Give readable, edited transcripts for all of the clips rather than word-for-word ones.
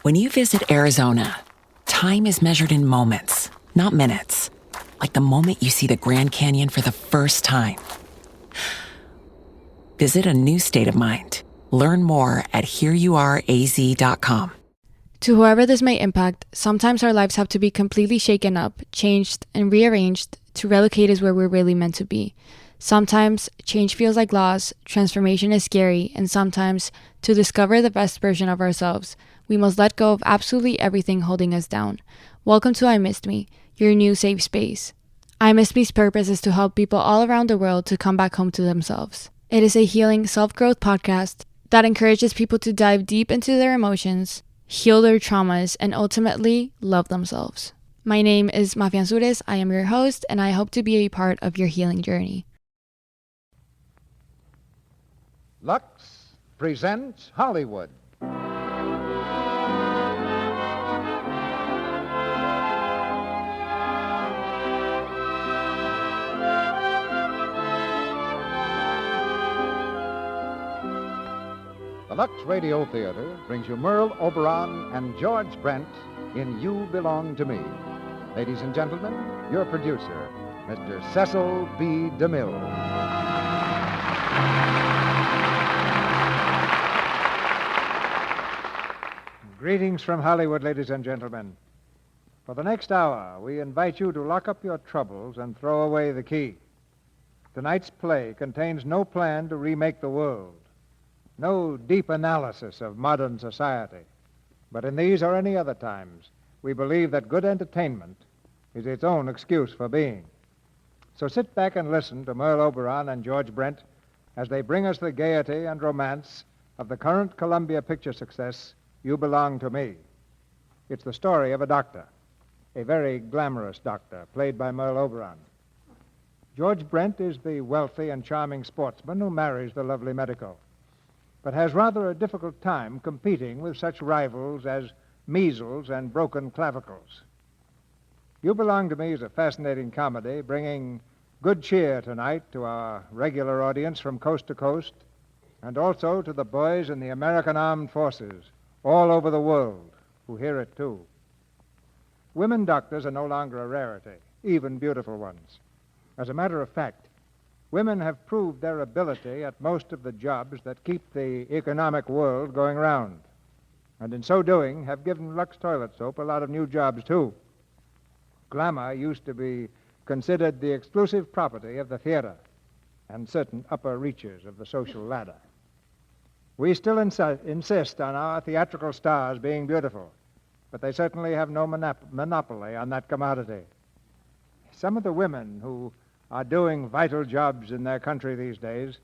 When you visit Arizona, time is measured in moments, not minutes. Like the moment you see the Grand Canyon for the first time. Visit a new state of mind. Learn more at hereyouareaz.com. To whoever this may impact, sometimes our lives have to be completely shaken up, changed, and rearranged to relocate us where we're really meant to be. Sometimes change feels like loss, transformation is scary, and sometimes, to discover the best version of ourselves, we must let go of absolutely everything holding us down. Welcome to I Missed Me, your new safe space. I Missed Me's purpose is to help people all around the world to come back home to themselves. It is a healing self-growth podcast that encourages people to dive deep into their emotions, heal their traumas, and ultimately love themselves. My name is Mafia Ansures. I am your host, and I hope to be a part of your healing journey. Lux presents Hollywood. The Lux Radio Theater brings you Merle Oberon and George Brent in You Belong to Me. Ladies and gentlemen, your producer, Mr. Cecil B. DeMille. Greetings from Hollywood, ladies and gentlemen. For the next hour, we invite you to lock up your troubles and throw away the key. Tonight's play contains no plan to remake the world. No deep analysis of modern society. But in these or any other times, we believe that good entertainment is its own excuse for being. So sit back and listen to Merle Oberon and George Brent as they bring us the gaiety and romance of the current Columbia picture success, You Belong to Me. It's the story of a doctor, a very glamorous doctor, played by Merle Oberon. George Brent is the wealthy and charming sportsman who marries the lovely medico, but has rather a difficult time competing with such rivals as measles and broken clavicles. You Belong to Me is a fascinating comedy bringing good cheer tonight to our regular audience from coast to coast, and also to the boys in the American Armed Forces all over the world who hear it too. Women doctors are no longer a rarity, even beautiful ones. As a matter of fact, women have proved their ability at most of the jobs that keep the economic world going round, and in so doing have given Lux Toilet Soap a lot of new jobs, too. Glamour used to be considered the exclusive property of the theater and certain upper reaches of the social ladder. We still insist on our theatrical stars being beautiful, but they certainly have no monopoly on that commodity. Some of the women who are doing vital jobs in their country these days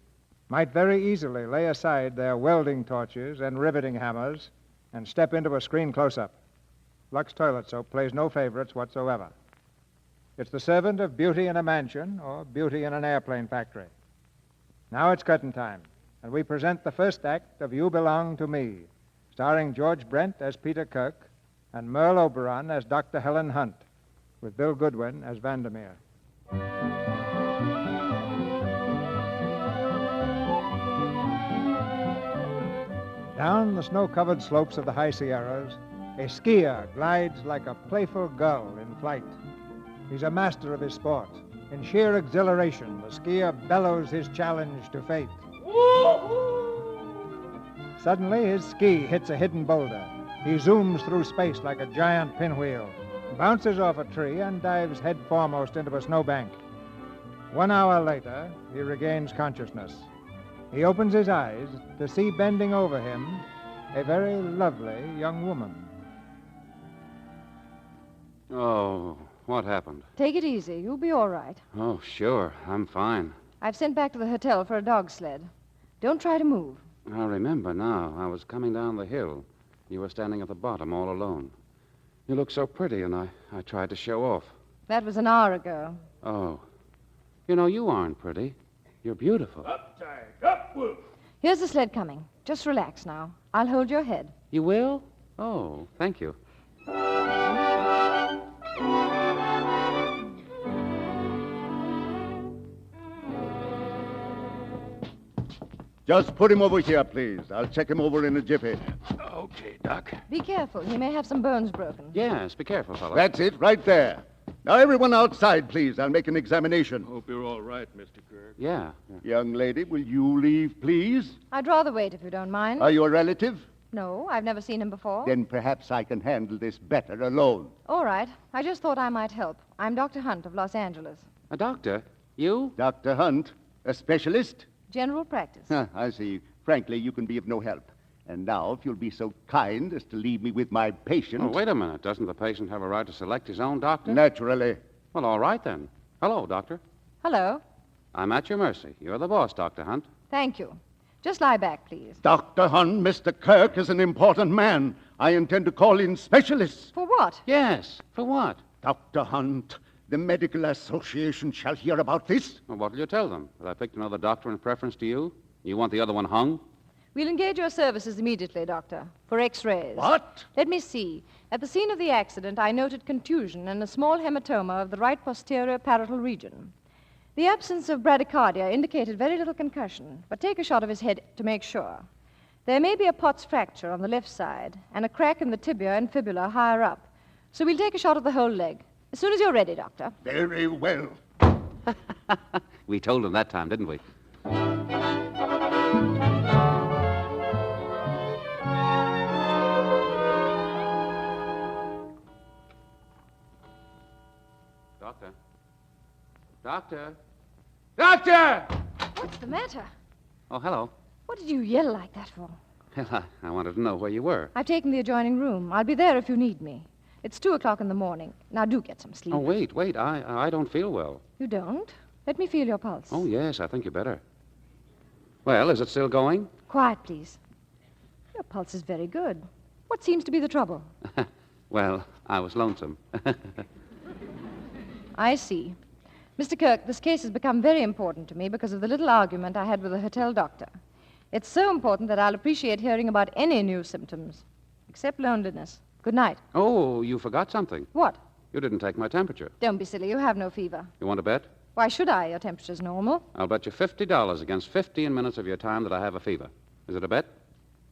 might very easily lay aside their welding torches and riveting hammers and step into a screen close-up. Lux Toilet Soap plays no favorites whatsoever. It's the servant of beauty in a mansion or beauty in an airplane factory. Now it's curtain time, and we present the first act of You Belong to Me, starring George Brent as Peter Kirk and Merle Oberon as Dr. Helen Hunt, with Bill Goodwin as Vandermeer. Down the snow-covered slopes of the high Sierras, a skier glides like a playful gull in flight. He's a master of his sport. In sheer exhilaration, the skier bellows his challenge to fate. Suddenly, his ski hits a hidden boulder. He zooms through space like a giant pinwheel, bounces off a tree, and dives head foremost into a snowbank. 1 hour later, he regains consciousness. He opens his eyes to see bending over him a very lovely young woman. Oh, what happened? Take it easy. You'll be all right. Oh, sure. I'm fine. I've sent back to the hotel for a dog sled. Don't try to move. I remember now. I was coming down the hill. You were standing at the bottom all alone. You looked so pretty, and I tried to show off. That was an hour ago. Oh. You know, you aren't pretty. You're beautiful. Up, Tide. Up, Wolf. Here's the sled coming. Just relax now. I'll hold your head. You will? Oh, thank you. Just put him over here, please. I'll check him over in a jiffy. Okay, Doc. Be careful. He may have some bones broken. Yes, be careful, fellow. That's it, right there. Now, everyone outside, please. I'll make an examination. Hope you're all right, Mr. Kirk. Yeah. Young lady, will you leave, please? I'd rather wait if you don't mind. Are you a relative? No, I've never seen him before. Then perhaps I can handle this better alone. All right. I just thought I might help. I'm Dr. Hunt of Los Angeles. A doctor? You? Dr. Hunt, a specialist? General practice. I see. Frankly, you can be of no help. And now, if you'll be so kind as to leave me with my patient... Oh, wait a minute. Doesn't the patient have a right to select his own doctor? Naturally. Well, all right, then. Hello, doctor. Hello. I'm at your mercy. You're the boss, Dr. Hunt. Thank you. Just lie back, please. Dr. Hunt, Mr. Kirk is an important man. I intend to call in specialists. For what? Yes. For what? Dr. Hunt, the Medical Association shall hear about this. Well, what will you tell them? That I picked another doctor in preference to you? You want the other one hung? We'll engage your services immediately, Doctor, for X-rays. What? Let me see. At the scene of the accident, I noted contusion and a small hematoma of the right posterior parietal region. The absence of bradycardia indicated very little concussion, but take a shot of his head to make sure. There may be a Pott's fracture on the left side and a crack in the tibia and fibula higher up. So we'll take a shot of the whole leg. As soon as you're ready, Doctor. Very well. We told him that time, didn't we? Doctor? Doctor? Doctor! What's the matter? Oh, hello. What did you yell like that for? Well, I wanted to know where you were. I've taken the adjoining room. I'll be there if you need me. It's 2:00 in the morning. Now do get some sleep. Oh, wait. I don't feel well. You don't? Let me feel your pulse. Oh, yes, I think you better. Well, is it still going? Quiet, please. Your pulse is very good. What seems to be the trouble? Well, I was lonesome. I see. Mr. Kirk, this case has become very important to me because of the little argument I had with the hotel doctor. It's so important that I'll appreciate hearing about any new symptoms, except loneliness. Good night. Oh, you forgot something. What? You didn't take my temperature. Don't be silly. You have no fever. You want to bet? Why should I? Your temperature's normal. I'll bet you $50 against 15 minutes of your time that I have a fever. Is it a bet?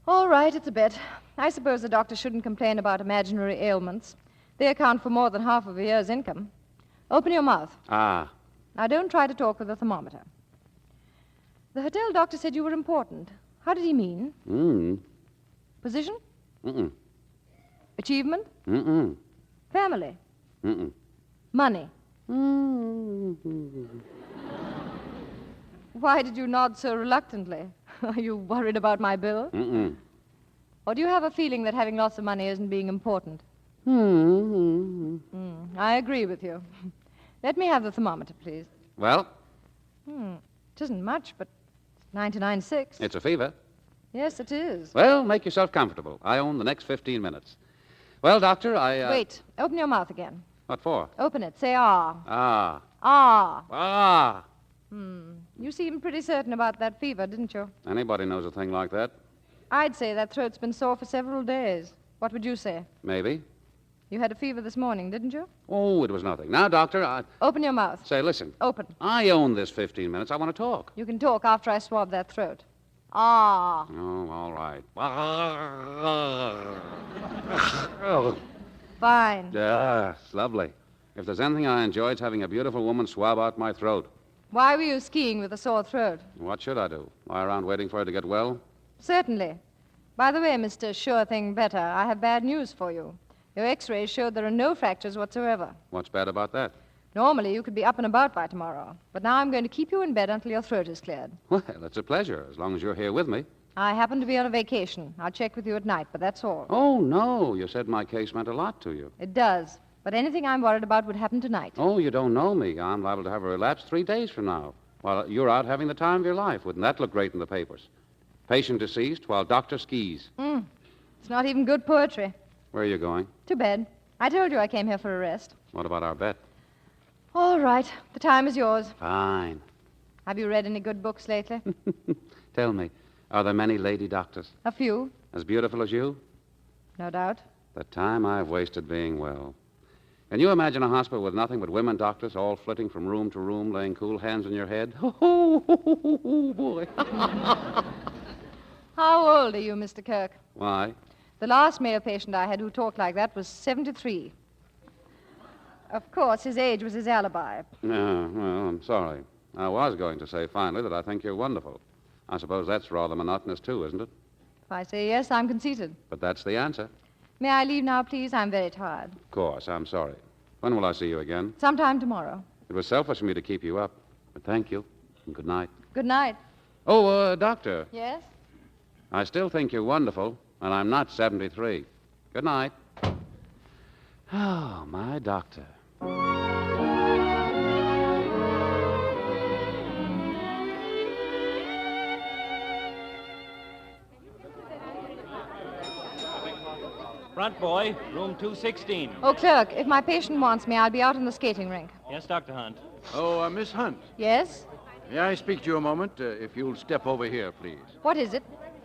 All right, it's a bet. I suppose the doctor shouldn't complain about imaginary ailments. They account for more than half of a year's income. Open your mouth. Ah. Now, don't try to talk with the thermometer. The hotel doctor said you were important. How did he mean? Position? Achievement? Family? Money? Why did you nod so reluctantly? Are you worried about my bill? Or do you have a feeling that having lots of money isn't being important? I agree with you. Let me have the thermometer, please. Well? It isn't much, but it's 99.6. It's a fever. Yes, it is. Well, make yourself comfortable. I own the next 15 minutes. Well, Doctor, Wait. Open your mouth again. What for? Open it. Say ah. Ah. Ah. Ah. You seemed pretty certain about that fever, didn't you? Anybody knows a thing like that. I'd say that throat's been sore for several days. What would you say? Maybe. You had a fever this morning, didn't you? Oh, it was nothing. Now, Doctor, Open your mouth. Say, listen. Open. I own this 15 minutes. I want to talk. You can talk after I swab that throat. Ah. Oh, all right. Oh. Fine. Yeah, it's lovely. If there's anything I enjoy, it's having a beautiful woman swab out my throat. Why were you skiing with a sore throat? What should I do? Lie around waiting for her to get well? Certainly. By the way, Mr. Sure Thing Better, I have bad news for you. Your X-rays showed there are no fractures whatsoever. What's bad about that? Normally, you could be up and about by tomorrow. But now I'm going to keep you in bed until your throat is cleared. Well, it's a pleasure, as long as you're here with me. I happen to be on a vacation. I'll check with you at night, but that's all. Oh, no. You said my case meant a lot to you. It does. But anything I'm worried about would happen tonight. Oh, you don't know me. I'm liable to have a relapse 3 days from now. While you're out having the time of your life. Wouldn't that look great in the papers? Patient deceased while doctor skis. It's not even good poetry. Where are you going? To bed. I told you I came here for a rest. What about our bet? All right. The time is yours. Fine. Have you read any good books lately? Tell me, are there many lady doctors? A few. As beautiful as you? No doubt. The time I've wasted being well. Can you imagine a hospital with nothing but women doctors all flitting from room to room, laying cool hands on your head? Oh, boy. How old are you, Mr. Kirk? Why? The last male patient I had who talked like that was 73. Of course, his age was his alibi. Yeah, well, I'm sorry. I was going to say finally that I think you're wonderful. I suppose that's rather monotonous, too, isn't it? If I say yes, I'm conceited. But that's the answer. May I leave now, please? I'm very tired. Of course, I'm sorry. When will I see you again? Sometime tomorrow. It was selfish of me to keep you up. But thank you, and good night. Good night. Oh, Doctor, Yes? I still think you're wonderful, and I'm not 73. Good night. Oh, my doctor. Front boy, room 216. Oh, clerk, if my patient wants me, I'll be out in the skating rink. Yes, Dr. Hunt. Oh, Miss Hunt. Yes? May I speak to you a moment? If you'll step over here, please. What is it?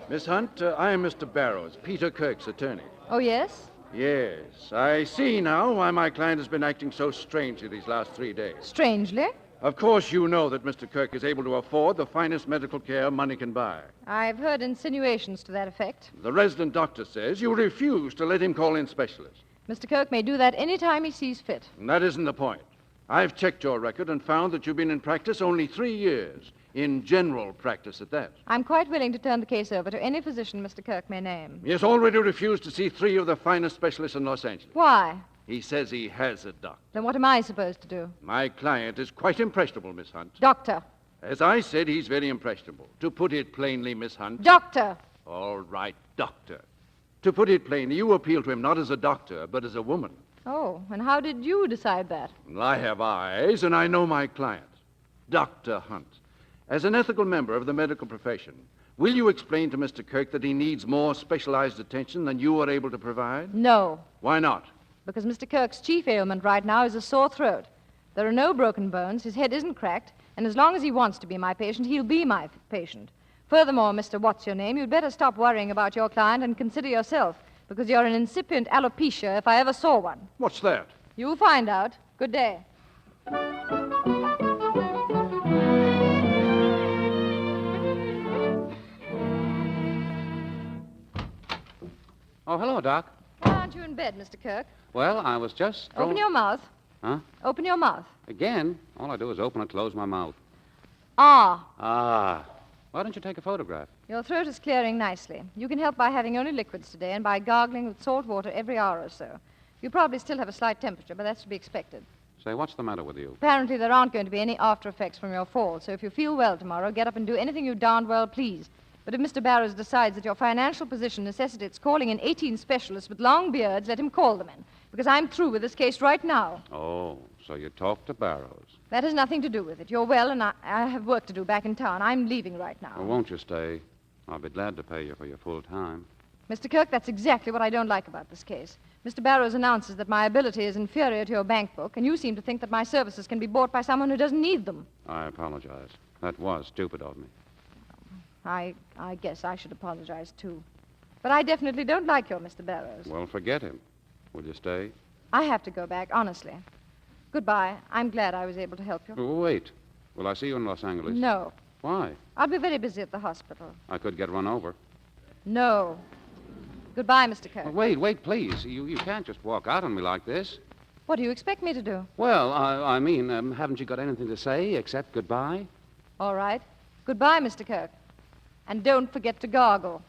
Miss Hunt, I am Mr. Barrows, Peter Kirk's attorney. Oh, yes? Yes, I see now why my client has been acting so strangely these last 3 days. Strangely? Of course, you know that Mr. Kirk is able to afford the finest medical care money can buy. I've heard insinuations to that effect. The resident doctor says you refuse to let him call in specialists. Mr. Kirk may do that any time he sees fit. And that isn't the point. I've checked your record and found that you've been in practice only 3 years. In general practice at that. I'm quite willing to turn the case over to any physician Mr. Kirk may name. He has already refused to see 3 of the finest specialists in Los Angeles. Why? He says he has a doctor. Then what am I supposed to do? My client is quite impressionable, Miss Hunt. Doctor. As I said, he's very impressionable. To put it plainly, Miss Hunt. Doctor. All right, doctor. To put it plainly, you appeal to him not as a doctor, but as a woman. Oh, and how did you decide that? Well, I have eyes, and I know my client. Dr. Hunt. As an ethical member of the medical profession, will you explain to Mr. Kirk that he needs more specialized attention than you are able to provide? No, Why not? because Mr. Kirk's chief ailment right now is a sore throat. There are no broken bones, his head isn't cracked, and as long as he wants to be my patient, he'll be my patient. Furthermore, Mr. What's-Your-Name, you'd better stop worrying about your client and consider yourself, because you're an incipient alopecia if I ever saw one. What's that? You'll find out. Good day. Oh, hello, Doc. Why aren't you in bed, Mr. Kirk? Well, I was just... Open your mouth. Huh? Open your mouth. Again? All I do is open and close my mouth. Ah. Ah. Why don't you take a photograph? Your throat is clearing nicely. You can help by having only liquids today and by gargling with salt water every hour or so. You probably still have a slight temperature, but that's to be expected. Say, what's the matter with you? Apparently, there aren't going to be any after effects from your fall, so if you feel well tomorrow, get up and do anything you darned well please. But if Mr. Barrows decides that your financial position necessitates calling in 18 specialists with long beards, let him call them in, because I'm through with this case right now. Oh, so you talked to Barrows. That has nothing to do with it. You're well, and I have work to do back in town. I'm leaving right now. Well, won't you stay? I'll be glad to pay you for your full time. Mr. Kirk, that's exactly what I don't like about this case. Mr. Barrows announces that my ability is inferior to your bank book, and you seem to think that my services can be bought by someone who doesn't need them. I apologize. That was stupid of me. I guess I should apologize, too. But I definitely don't like your Mr. Barrows. Well, forget him. Will you stay? I have to go back, honestly. Goodbye. I'm glad I was able to help you. Oh, wait. Will I see you in Los Angeles? No. Why? I'll be very busy at the hospital. I could get run over. No. Goodbye, Mr. Kirk. Oh, wait, please. You can't just walk out on me like this. What do you expect me to do? Well, I mean, haven't you got anything to say except goodbye? All right. Goodbye, Mr. Kirk. And don't forget to gargle.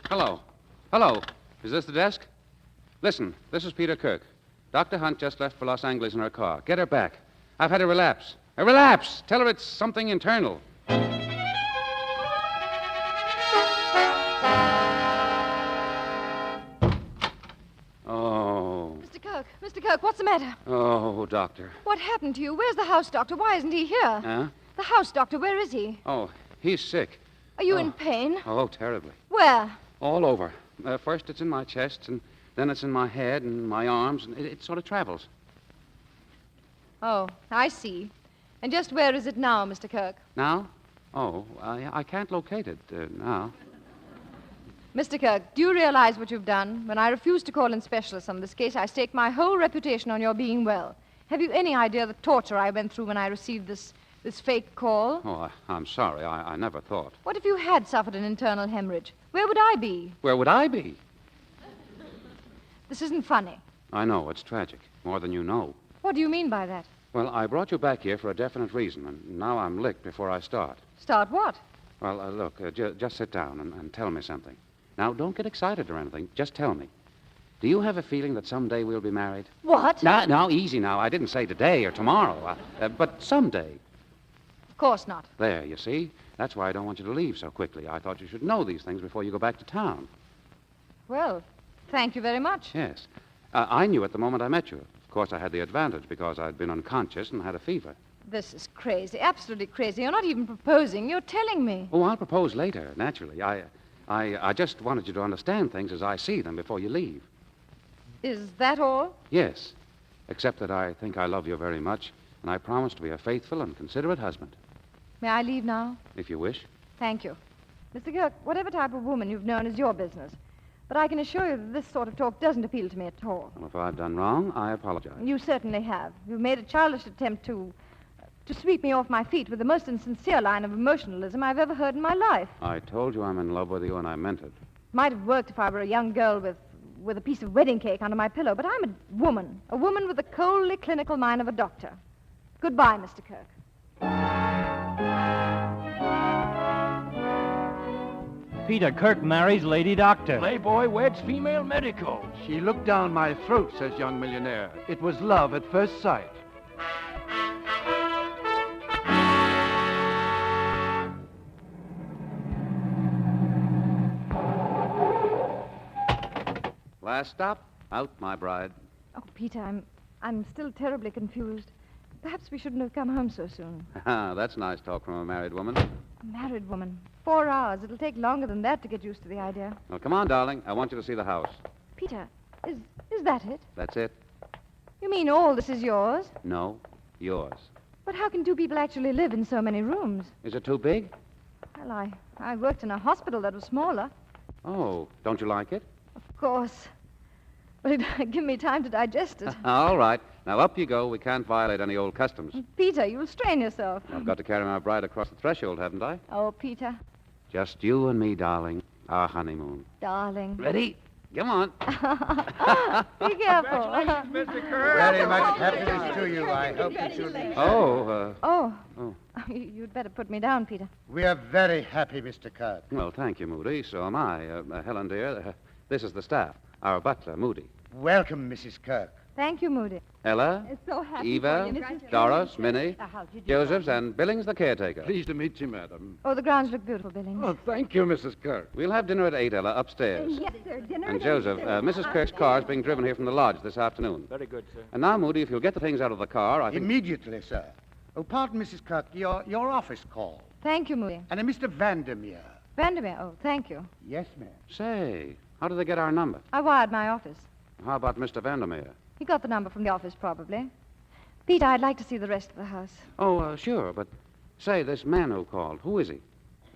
Hello. Hello. Is this the desk? Listen, this is Peter Kirk. Dr. Hunt just left for Los Angeles in her car. Get her back. I've had a relapse. A relapse! Tell her it's something internal. Oh. Mr. Kirk, what's the matter? Oh, doctor. What happened to you? Where's the house doctor? Why isn't he here? Huh? The house doctor, where is he? Oh, he's sick. Are you in pain? Oh, terribly. Where? All over. First it's in my chest, and then it's in my head and my arms, and it sort of travels. Oh, I see. And just where is it now, Mr. Kirk? Now? Oh, I can't locate it now. Mr. Kirk, do you realize what you've done? When I refused to call in specialists on this case, I staked my whole reputation on your being well. Have you any idea the torture I went through when I received this This fake call? Oh, I'm sorry. I never thought. What if you had suffered an internal hemorrhage? Where would I be? Where would I be? This isn't funny. I know. It's tragic. More than you know. What do you mean by that? Well, I brought you back here for a definite reason, and now I'm licked before I start. Start what? Well, look, just sit down and tell me something. Now, don't get excited or anything. Just tell me. Do you have a feeling that someday we'll be married? What? Now, easy now. I didn't say today or tomorrow, but someday. Of course not. There, you see? That's why I don't want you to leave so quickly. I thought you should know these things before you go back to town. Well, thank you very much. Yes. I knew it the moment I met you. Of course, I had the advantage because I'd been unconscious and had a fever. This is crazy, absolutely crazy. You're not even proposing. You're telling me. Oh, I'll propose later, naturally. I just wanted you to understand things as I see them before you leave. Is that all? Yes, except that I think I love you very much, and I promise to be a faithful and considerate husband. May I leave now? If you wish. Thank you. Mr. Kirk, whatever type of woman you've known is your business. But I can assure you that this sort of talk doesn't appeal to me at all. Well, if I've done wrong, I apologize. You certainly have. You've made a childish attempt to sweep me off my feet with the most insincere line of emotionalism I've ever heard in my life. I told you I'm in love with you, and I meant it. Might have worked if I were a young girl with a piece of wedding cake under my pillow, but I'm a woman with the coldly clinical mind of a doctor. Goodbye, Mr. Kirk. Peter Kirk marries Lady Doctor. Playboy weds female medico. She looked down my throat, says young millionaire. It was love at first sight. Last stop, out, my bride. Oh, Peter, I'm still terribly confused. Perhaps we shouldn't have come home so soon. That's nice talk from a married woman. A married woman. 4 hours. It'll take longer than that to get used to the idea. Well, come on, darling. I want you to see the house. Peter, is that it? That's it? You mean all this is yours? No, yours. But how can 2 people actually live in so many rooms? Is it too big? Well, I worked in a hospital that was smaller. Oh, don't you like it? Of course. But it'd give me time to digest it. All right. Now, up you go. We can't violate any old customs. Peter, you'll strain yourself. I've got to carry my bride across the threshold, haven't I? Oh, Peter. Just you and me, darling. Our honeymoon. Darling. Ready? Come on. Be careful. Mr. Kirk. Very much happiness to you. I hope you should. Oh. You'd better put me down, Peter. We are very happy, Mr. Kirk. Well, thank you, Moody. So am I. Helen, dear, this is the staff. Our butler, Moody. Welcome, Mrs. Kirk. Thank you, Moody. Ella, So happy Eva, for you, Mrs. Doris, Minnie, How did you Josephs, and Billings, the caretaker. Pleased to meet you, madam. Oh, the grounds look beautiful, Billings. Oh, thank you, Mrs. Kirk. We'll have dinner at 8, Ella, upstairs. Yes, sir. Dinner. And Joseph, Mrs. Kirk's car is being driven here from the lodge this afternoon. Very good, sir. And now, Moody, if you'll get the things out of the car, I think... Immediately, sir. Oh, pardon, Mrs. Kirk, your office call. Thank you, Moody. And a Mr. Vandermeer. Vandermeer, oh, thank you. Yes, ma'am. Say, how did they get our number? I wired my office. How about Mr. Vandermeer? He got the number from the office, probably. Pete, I'd like to see the rest of the house. Oh, sure, but say, this man who called, who is he?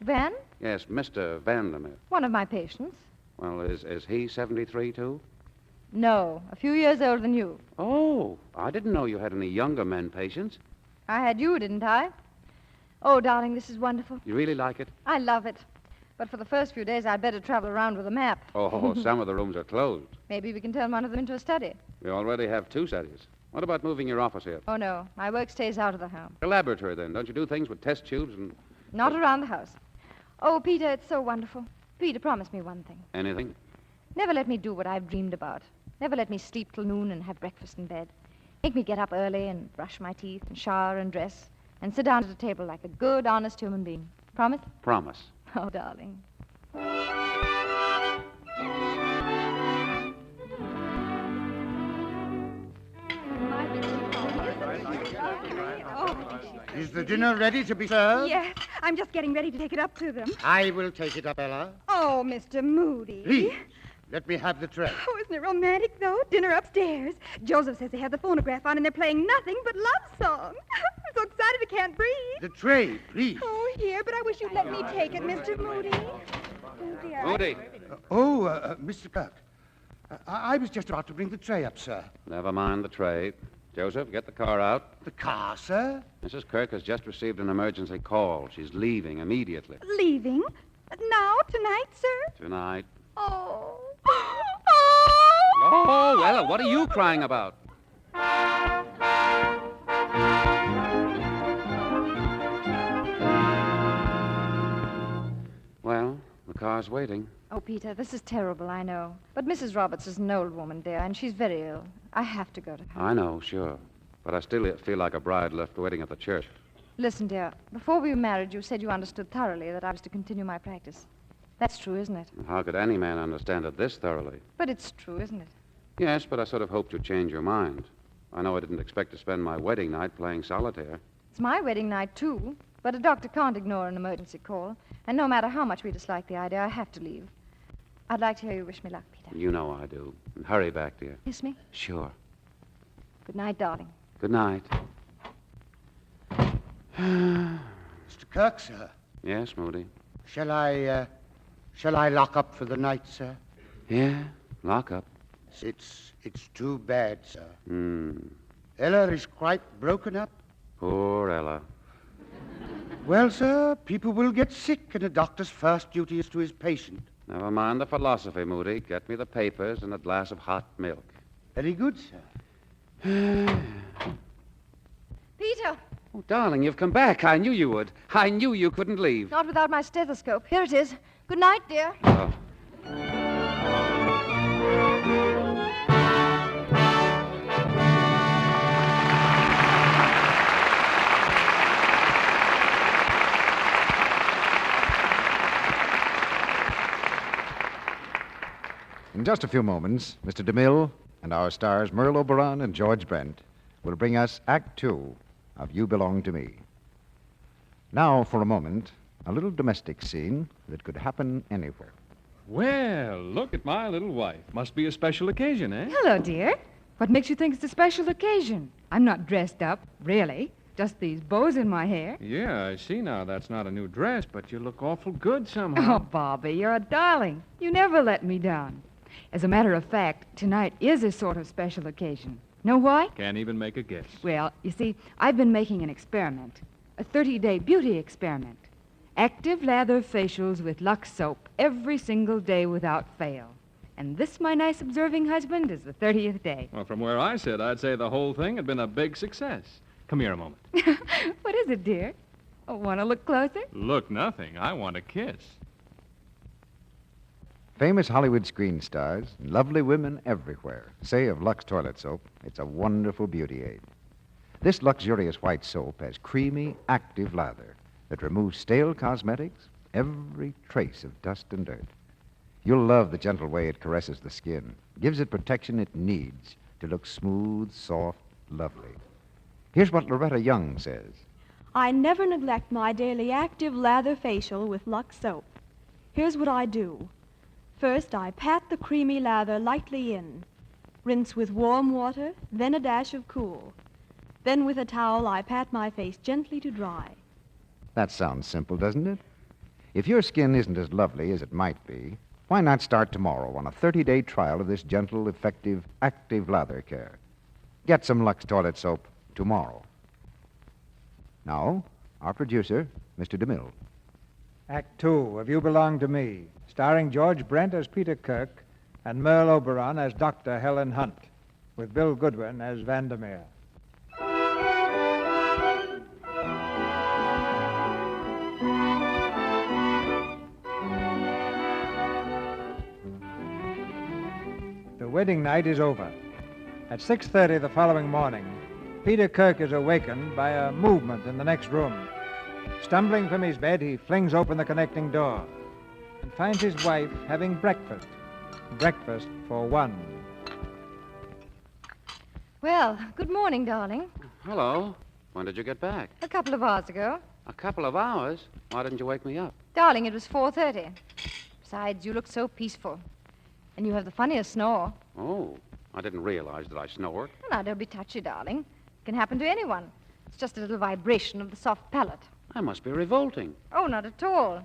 Van? Yes, Mr. Vandermeer. One of my patients. Well, is he 73, too? No, a few years older than you. Oh, I didn't know you had any younger men patients. I had you, didn't I? Oh, darling, this is wonderful. You really like it? I love it. But for the first few days, I'd better travel around with a map. Oh, some of the rooms are closed. Maybe we can turn one of them into a study. We already have 2 studies. What about moving your office here? Oh, no. My work stays out of the home. A laboratory, then. Don't you do things with test tubes and Not around the house. Oh, Peter, it's so wonderful. Peter, promise me one thing. anything? Never let me do what I've dreamed about. Never let me sleep till noon and have breakfast in bed. Make me get up early and brush my teeth and shower and dress and sit down at a table like a good, honest human being. Promise? Promise. Oh, darling. Is the dinner ready to be served? Yes, I'm just getting ready to take it up to them. I will take it up, Ella. Oh, Mr. Moody. Please, let me have the tray. Oh, isn't it romantic, though? Dinner upstairs. Joseph says they have the phonograph on and they're playing nothing but love songs. I'm so excited I can't breathe. The tray, please. Oh, here, but I wish you'd let me take it, Mr. Moody. Oh, dear. Moody. Mr. Kirk. I was just about to bring the tray up, sir. Never mind the tray. Joseph, get the car out. The car, sir? Mrs. Kirk has just received an emergency call. She's leaving immediately. Leaving? Now? Tonight, sir? Tonight. Oh. Oh, Ella, what are you crying about? Well, the car's waiting. Oh, Peter, this is terrible, I know. But Mrs. Roberts is an old woman, dear, and she's very ill. I have to go to her. I know, sure. But I still feel like a bride left waiting at the church. Listen, dear, before we were married, you said you understood thoroughly that I was to continue my practice. That's true, isn't it? How could any man understand it this thoroughly? But it's true, isn't it? Yes, but I sort of hoped you'd change your mind. I know I didn't expect to spend my wedding night playing solitaire. It's my wedding night, too. But a doctor can't ignore an emergency call. And no matter how much we dislike the idea, I have to leave. I'd like to hear you wish me luck, Peter. You know I do. And hurry back, dear. Kiss me? Sure. Good night, darling. Good night. Mr. Kirk, sir. Yes, Moody? Shall I lock up for the night, sir? Yeah, lock up. It's too bad, sir. Ella is quite broken up. Poor Ella. Well, sir, people will get sick, and a doctor's first duty is to his patient. Never mind the philosophy, Moody. Get me the papers and a glass of hot milk. Very good, sir. Peter! Oh, darling, you've come back. I knew you would. I knew you couldn't leave. Not without my stethoscope. Here it is. Good night, dear. Oh. In just a few moments, Mr. DeMille and our stars Merle Oberon and George Brent will bring us Act Two of You Belong to Me. Now, for a moment, a little domestic scene that could happen anywhere. Well, look at my little wife. Must be a special occasion, eh? Hello, dear. What makes you think it's a special occasion? I'm not dressed up, really. Just these bows in my hair. Yeah, I see now. That's not a new dress, but you look awful good somehow. Oh, Bobby, you're a darling. You never let me down. As a matter of fact, tonight is a sort of special occasion. Know why? Can't even make a guess. Well, you see, I've been making an experiment. A 30-day beauty experiment. Active lather facials with Lux soap every single day without fail. And this, my nice observing husband, is the 30th day. Well, from where I sit, I'd say the whole thing had been a big success. Come here a moment. What is it, dear? Oh, want to look closer? Look, nothing. I want a kiss. Famous Hollywood screen stars and lovely women everywhere say of Lux toilet soap, it's a wonderful beauty aid. This luxurious white soap has creamy, active lather that removes stale cosmetics, every trace of dust and dirt. You'll love the gentle way it caresses the skin, gives it protection it needs to look smooth, soft, lovely. Here's what Loretta Young says. I never neglect my daily active lather facial with Lux soap. Here's what I do. First, I pat the creamy lather lightly in. Rinse with warm water, then a dash of cool. Then with a towel, I pat my face gently to dry. That sounds simple, doesn't it? If your skin isn't as lovely as it might be, why not start tomorrow on a 30-day trial of this gentle, effective, active lather care? Get some Lux toilet soap tomorrow. Now, our producer, Mr. DeMille. Act Two of You Belong to Me, starring George Brent as Peter Kirk and Merle Oberon as Dr. Helen Hunt, with Bill Goodwin as Vandermeer. The wedding night is over. At 6:30 the following morning, Peter Kirk is awakened by a movement in the next room. Stumbling from his bed, he flings open the connecting door and finds his wife having breakfast. Breakfast for one. Well, good morning, darling. Hello. When did you get back? A couple of hours ago. A couple of hours? Why didn't you wake me up? Darling, it was 4:30. Besides, you look so peaceful. And you have the funniest snore. Oh, I didn't realize that I snored. Now, don't be touchy, darling. It can happen to anyone. It's just a little vibration of the soft palate. I must be revolting. Oh, not at all.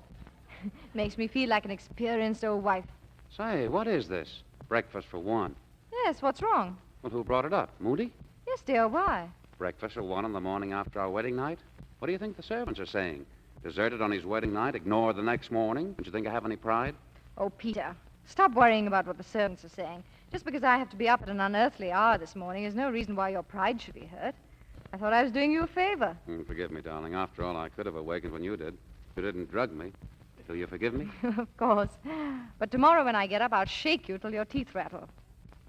Makes me feel like an experienced old wife. Say, what is this? Breakfast for one. Yes, what's wrong? Well, who brought it up? Moody? Yes, dear, why? Breakfast at 1 in the morning after our wedding night? What do you think the servants are saying? Deserted on his wedding night, ignored the next morning? Don't you think I have any pride? Oh, Peter, stop worrying about what the servants are saying. Just because I have to be up at an unearthly hour this morning is no reason why your pride should be hurt. I thought I was doing you a favor. Forgive me, darling. After all, I could have awakened when you did. You didn't drug me. Do you forgive me? Of course. But tomorrow when I get up, I'll shake you till your teeth rattle.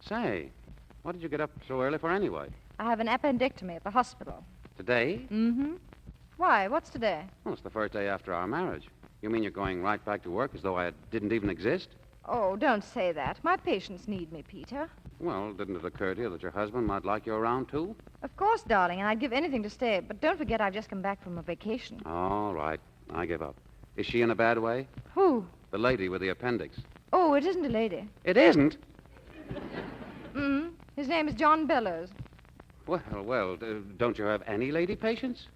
Say, what did you get up so early for anyway? I have an appendectomy at the hospital. Today? Mm-hmm. Why? What's today? Well, it's the first day after our marriage. You mean you're going right back to work as though I didn't even exist? Oh, don't say that. My patients need me, Peter. Well, didn't it occur to you that your husband might like you around, too? Of course, darling, and I'd give anything to stay. But don't forget I've just come back from a vacation. All right. I give up. Is she in a bad way? Who? The lady with the appendix. Oh, it isn't a lady. It isn't? Mm-hmm. His name is John Bellows. Well, don't you have any lady patients?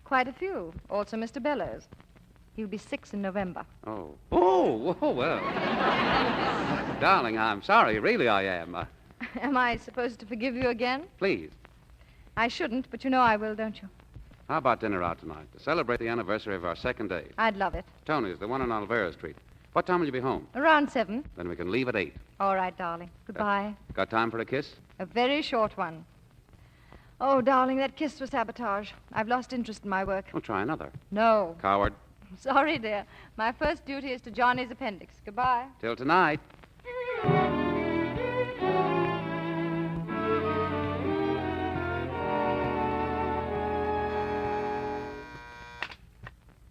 Quite a few. Also Mr. Bellows. He'll be 6 in November. Oh, well. Darling, I'm sorry. Really, I am. Am I supposed to forgive you again? Please. I shouldn't, but you know I will, don't you? How about dinner out tonight to celebrate the anniversary of our second date? I'd love it. Tony's, the one on Olvera Street. What time will you be home? Around 7. Then we can leave at 8. All right, darling. Goodbye. Got time for a kiss? A very short one. Oh, darling, that kiss was sabotage. I've lost interest in my work. Well, try another. No. Coward. Sorry, dear. My first duty is to Johnny's appendix. Goodbye. Till tonight.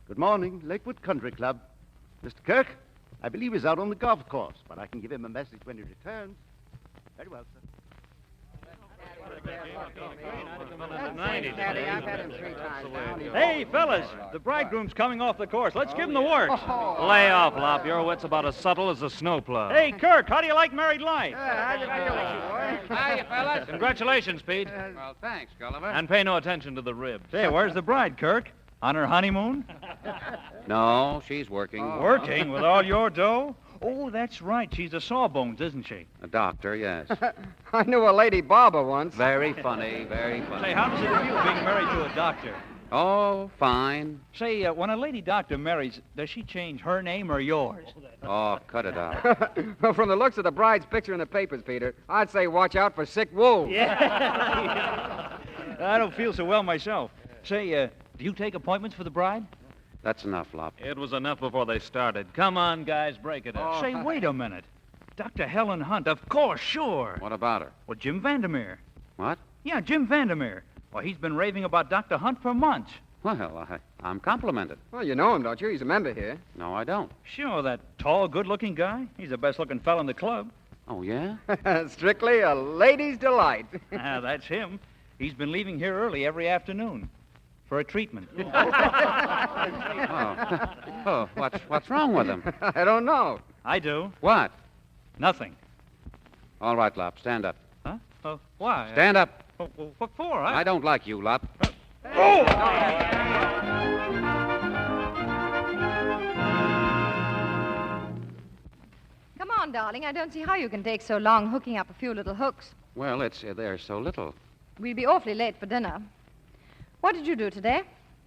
Good morning, Lakewood Country Club. Mr. Kirk, I believe he's out on the golf course, but I can give him a message when he returns. Very well, sir. Hey, fellas, the bridegroom's coming off the course. Let's give him the works. Lay off, Lop. Your wit's about as subtle as a snowplow. Hey, Kirk, how do you like married life? How you feeling, boy? Hiya, fellas. Congratulations, Pete. Well, thanks, Gulliver. And pay no attention to the ribs. Hey, where's the bride, Kirk? On her honeymoon? No, she's working. Working with all your dough? Oh, that's right. She's a sawbones, isn't she? A doctor, yes. I knew a lady barber once. Very funny, very funny. Say, how does it feel being married to a doctor? Oh, fine. Say, when a lady doctor marries, does she change her name or yours? Oh, cut it out. Well, from the looks of the bride's picture in the papers, Peter, I'd say watch out for sick wolves. Yeah. I don't feel so well myself. Say, do you take appointments for the bride? That's enough, Lop. It was enough before they started. Come on, guys, break it up. Say, wait a minute. Dr. Helen Hunt, of course, sure. What about her? Well, Jim Vandermeer. What? Yeah, Jim Vandermeer. Well, he's been raving about Dr. Hunt for months. Well, I'm complimented. Well, you know him, don't you? He's a member here. No, I don't. Sure, that tall, good-looking guy. He's the best-looking fellow in the club. Oh, yeah? Strictly a lady's delight. That's him. He's been leaving here early every afternoon for a treatment. Oh, what's wrong with him? I don't know. I do. What? Nothing. All right, Lop, stand up. Huh? Why? Stand up. What for? I don't like you, Lop. Oh! Come on, darling. I don't see how you can take so long hooking up a few little hooks. Well, there's so little. We'll be awfully late for dinner. What did you do today?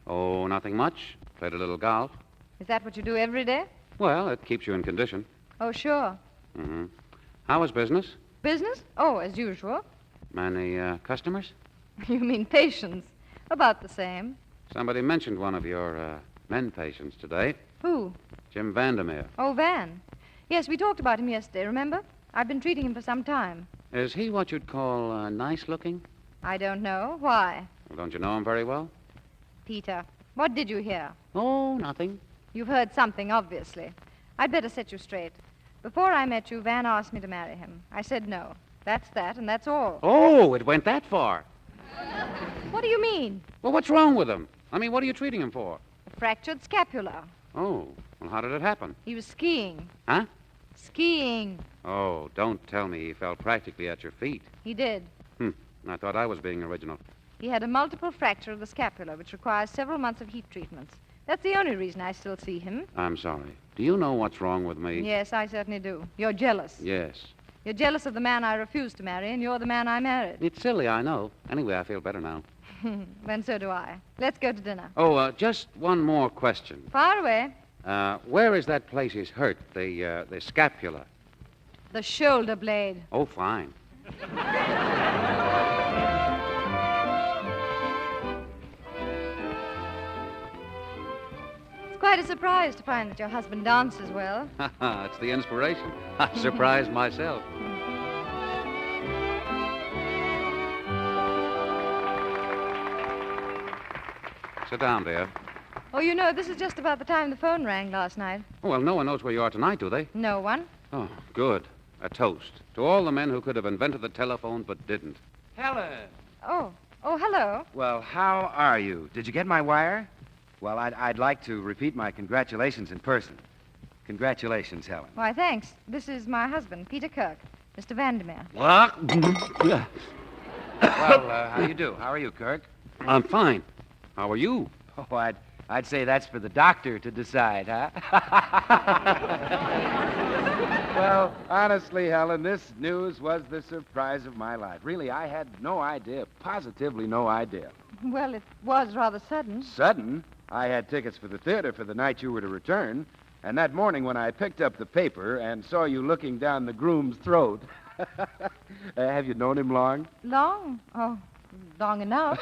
Oh, nothing much. Played a little golf. Is that what you do every day? Well, it keeps you in condition. Oh, sure. Mm-hmm. How was business? Business? Oh, as usual. Many customers? You mean patients. About the same. Somebody mentioned one of your men patients today. Who? Jim Vandermeer. Oh, Van. Yes, we talked about him yesterday, remember? I've been treating him for some time. Is he what you'd call nice-looking? I don't know. Why? Well, don't you know him very well? Peter, what did you hear? Oh, nothing. You've heard something, obviously. I'd better set you straight. Before I met you, Van asked me to marry him. I said no. That's that, and that's all. Oh, it went that far. What do you mean? Well, what's wrong with him? I mean, what are you treating him for? A fractured scapula. Oh, well, how did it happen? He was skiing. Huh? Skiing. Oh, don't tell me he fell practically at your feet. He did. I thought I was being original. He had a multiple fracture of the scapula, which requires several months of heat treatments. That's the only reason I still see him. I'm sorry. Do you know what's wrong with me? Yes, I certainly do. You're jealous. Yes. You're jealous of the man I refused to marry, and you're the man I married. It's silly, I know. Anyway, I feel better now. Then so do I. Let's go to dinner. Oh, just one more question. Fire away. Where is that place he's hurt? The scapula. The shoulder blade. Oh, fine. It's quite a surprise to find that your husband dances well. It's the inspiration. I surprised myself. Sit down, dear. Oh, you know, this is just about the time the phone rang last night. Oh, well, no one knows where you are tonight, do they? No one. Oh, good. A toast to all the men who could have invented the telephone but didn't. Helen! Oh, hello. Well, how are you? Did you get my wire? Well, I'd like to repeat my congratulations in person. Congratulations, Helen. Why, thanks. This is my husband, Peter Kirk, Mr. Vandermeer. What? Well, how do you do? How are you, Kirk? I'm fine. How are you? Oh, I'd say that's for the doctor to decide, huh? Well, honestly, Helen, this news was the surprise of my life. Really, I had no idea, positively no idea. Well, it was rather sudden. Sudden? I had tickets for the theater for the night you were to return, and that morning when I picked up the paper and saw you looking down the groom's throat... have you known him long? Long? Oh, long enough.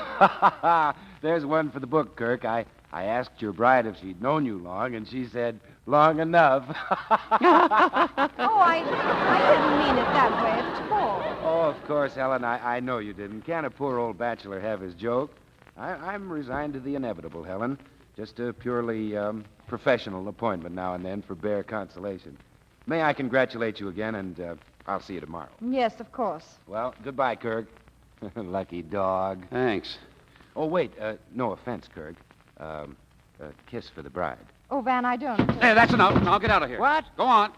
There's one for the book, Kirk. I asked your bride if she'd known you long, and she said, long enough. Oh, I didn't mean it that way at all. Oh, of course, Helen, I know you didn't. Can't a poor old bachelor have his joke? I'm resigned to the inevitable, Helen. Just a purely professional appointment now and then for bare consolation. May I congratulate you again, and I'll see you tomorrow. Yes, of course. Well, goodbye, Kirk. Lucky dog. Thanks. Oh, wait. No offense, Kirk. Kiss for the bride. Oh, Van, I don't. Hey, that's enough. Now get out of here. What? Go on.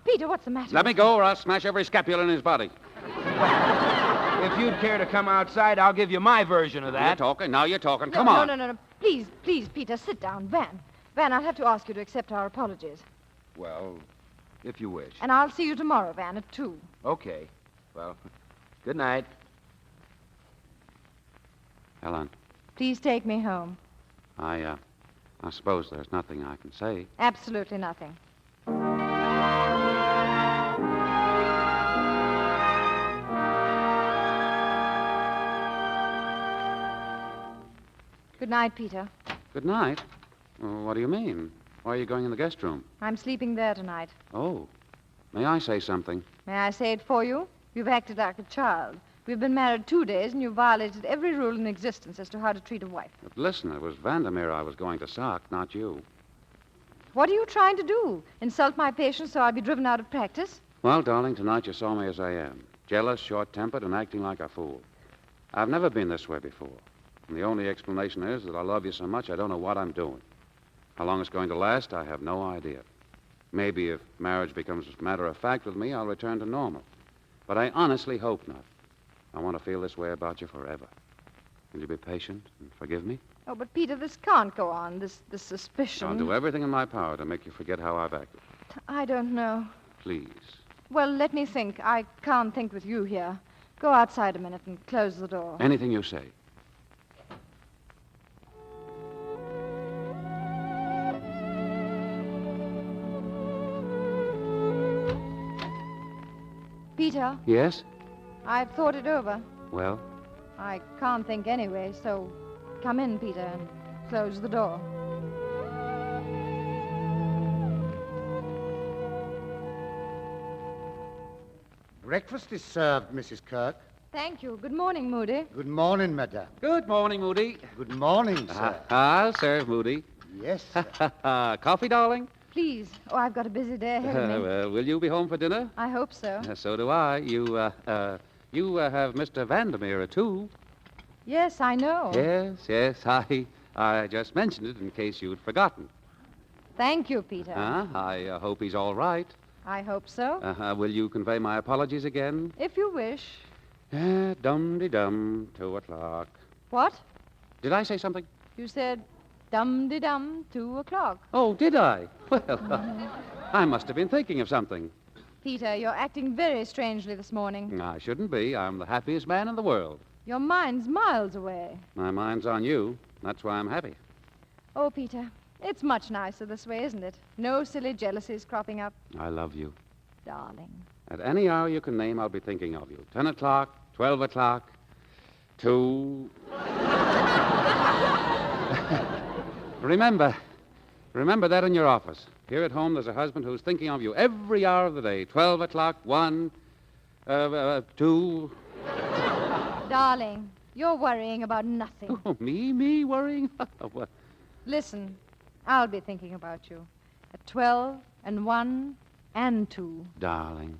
Peter, what's the matter? Let me go or I'll smash every scapula in his body. If you'd care to come outside, I'll give you my version of that. Now you're talking. Come on. No. Please, Peter, sit down. Van, I'll have to ask you to accept our apologies. Well, if you wish. And I'll see you tomorrow, Van, at 2. Okay. Well, good night. Helen. Please take me home. I suppose there's nothing I can say. Absolutely nothing. Good night, Peter. Good night? Well, what do you mean? Why are you going in the guest room? I'm sleeping there tonight. Oh. May I say something? May I say it for you? You've acted like a child. We've been married 2 days, and you've violated every rule in existence as to how to treat a wife. But listen, it was Vandermeer I was going to sock, not you. What are you trying to do? Insult my patience so I'll be driven out of practice? Well, darling, tonight you saw me as I am. Jealous, short-tempered, and acting like a fool. I've never been this way before. And the only explanation is that I love you so much I don't know what I'm doing. How long it's going to last, I have no idea. Maybe if marriage becomes a matter of fact with me, I'll return to normal. But I honestly hope not. I want to feel this way about you forever. Will you be patient and forgive me? Oh, but Peter, this can't go on, this suspicion. I'll do everything in my power to make you forget how I've acted. I don't know. Please. Well, let me think. I can't think with you here. Go outside a minute and close the door. Anything you say. Peter? Yes? I've thought it over. Well? I can't think anyway, so come in, Peter, and close the door. Breakfast is served, Mrs. Kirk. Thank you. Good morning, Moody. Good morning, madame. Good morning, Moody. Good morning, sir. I'll serve, Moody. Yes, sir. Coffee, darling? Please. Oh, I've got a busy day ahead of me. Will you be home for dinner? I hope so. So do I. You have Mr. Vandermeer, too. Yes, I know. Yes. I just mentioned it in case you'd forgotten. Thank you, Peter. I hope he's all right. I hope so. Will you convey my apologies again? If you wish. Dum-de-dum, 2 o'clock. What? Did I say something? You said dum-de-dum, 2 o'clock. Oh, did I? Well, I must have been thinking of something. Peter, you're acting very strangely this morning. I shouldn't be. I'm the happiest man in the world. Your mind's miles away. My mind's on you. That's why I'm happy. Oh, Peter, it's much nicer this way, isn't it? No silly jealousies cropping up. I love you. Darling. At any hour you can name, I'll be thinking of you. 10 o'clock, 12 o'clock, 2... Remember that in your office. Here at home, there's a husband who's thinking of you every hour of the day. 12 o'clock, 1, 2... Darling, you're worrying about nothing. Oh, me worrying? What? Listen, I'll be thinking about you. At 12 and 1 and 2. Darling.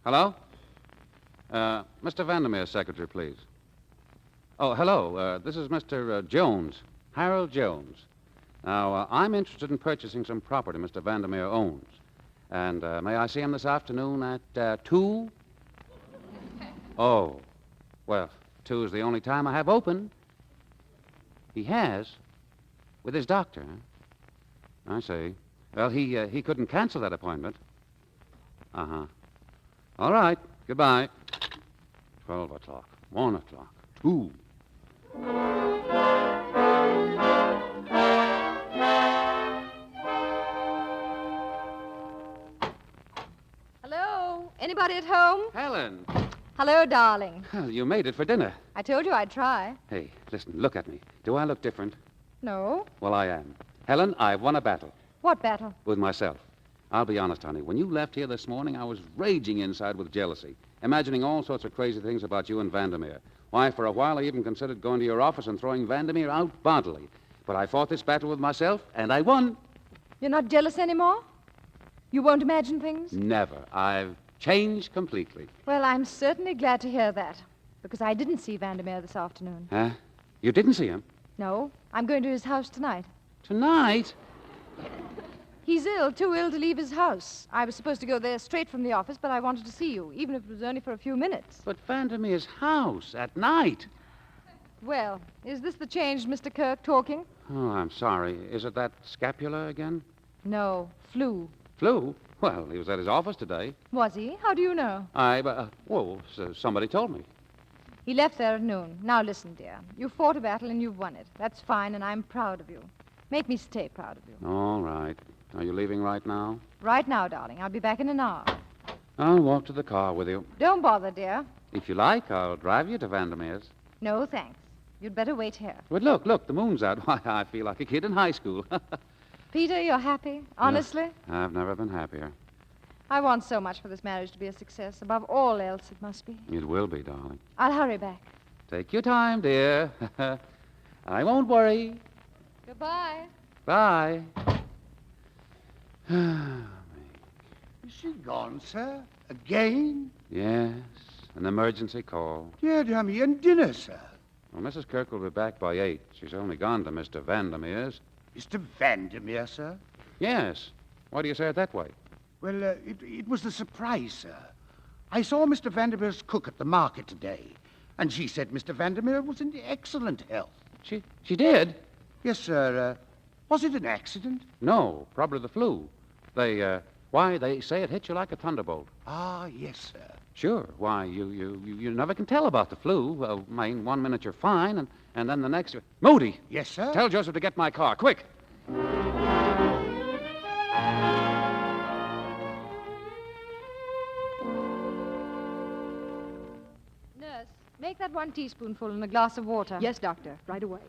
Hello? Mr. Vandermeer's secretary, please. Oh, hello. This is Mr. Jones, Harold Jones. Now, I'm interested in purchasing some property Mr. Vandermeer owns. And may I see him this afternoon at 2? Oh, well, 2 is the only time I have open. He has? With his doctor, huh? I see. Well, he couldn't cancel that appointment. Uh-huh. All right. Goodbye. 12 o'clock, 1 o'clock, 2. Hello? Anybody at home? Helen. Hello, darling. Well, you made it for dinner. I told you I'd try. Hey, listen, look at me. Do I look different? No. Well, I am. Helen, I've won a battle. What battle? With myself. I'll be honest, honey. When you left here this morning, I was raging inside with jealousy, imagining all sorts of crazy things about you and Vandermeer. Why, for a while, I even considered going to your office and throwing Vandermeer out bodily. But I fought this battle with myself, and I won. You're not jealous anymore? You won't imagine things? Never. I've changed completely. Well, I'm certainly glad to hear that, because I didn't see Vandermeer this afternoon. Huh? You didn't see him? No, I'm going to his house tonight. Tonight? He's ill, too ill to leave his house. I was supposed to go there straight from the office, but I wanted to see you, even if it was only for a few minutes. But Vandermeer's house at night? Well, is this the changed Mr. Kirk talking? Oh, I'm sorry. Is it that scapula again? No, flu. Flu? Well, he was at his office today. Was he? How do you know? Somebody told me. He left there at noon. Now listen, dear. You fought a battle and you've won it. That's fine, and I'm proud of you. Make me stay proud of you. All right. Are you leaving right now? Right now, darling. I'll be back in an hour. I'll walk to the car with you. Don't bother, dear. If you like, I'll drive you to Vandermeer's. No, thanks. You'd better wait here. But look, the moon's out. Why, I feel like a kid in high school. Peter, you're happy? Honestly? No, I've never been happier. I want so much for this marriage to be a success. Above all else, it must be. It will be, darling. I'll hurry back. Take your time, dear. I won't worry. Goodbye. Bye. Is she gone, sir? Again? Yes, an emergency call. Dear me, and dinner, sir. Well, Mrs. Kirk will be back by 8. She's only gone to Mr. Vandermeer's. Mr. Vandermeer, sir? Yes. Why do you say it that way? Well, it was the surprise, sir. I saw Mr. Vandermeer's cook at the market today, and she said Mr. Vandermeer was in excellent health. She did? Yes, sir. Was it an accident? No, probably the flu. They say it hit you like a thunderbolt. Ah, yes, sir. Sure. Why, you never can tell about the flu. Well, I mean, 1 minute you're fine, and then the next... Moody! Yes, sir? Tell Joseph to get my car, quick! Nurse, make that 1 teaspoonful in a glass of water. Yes, Doctor. Right away.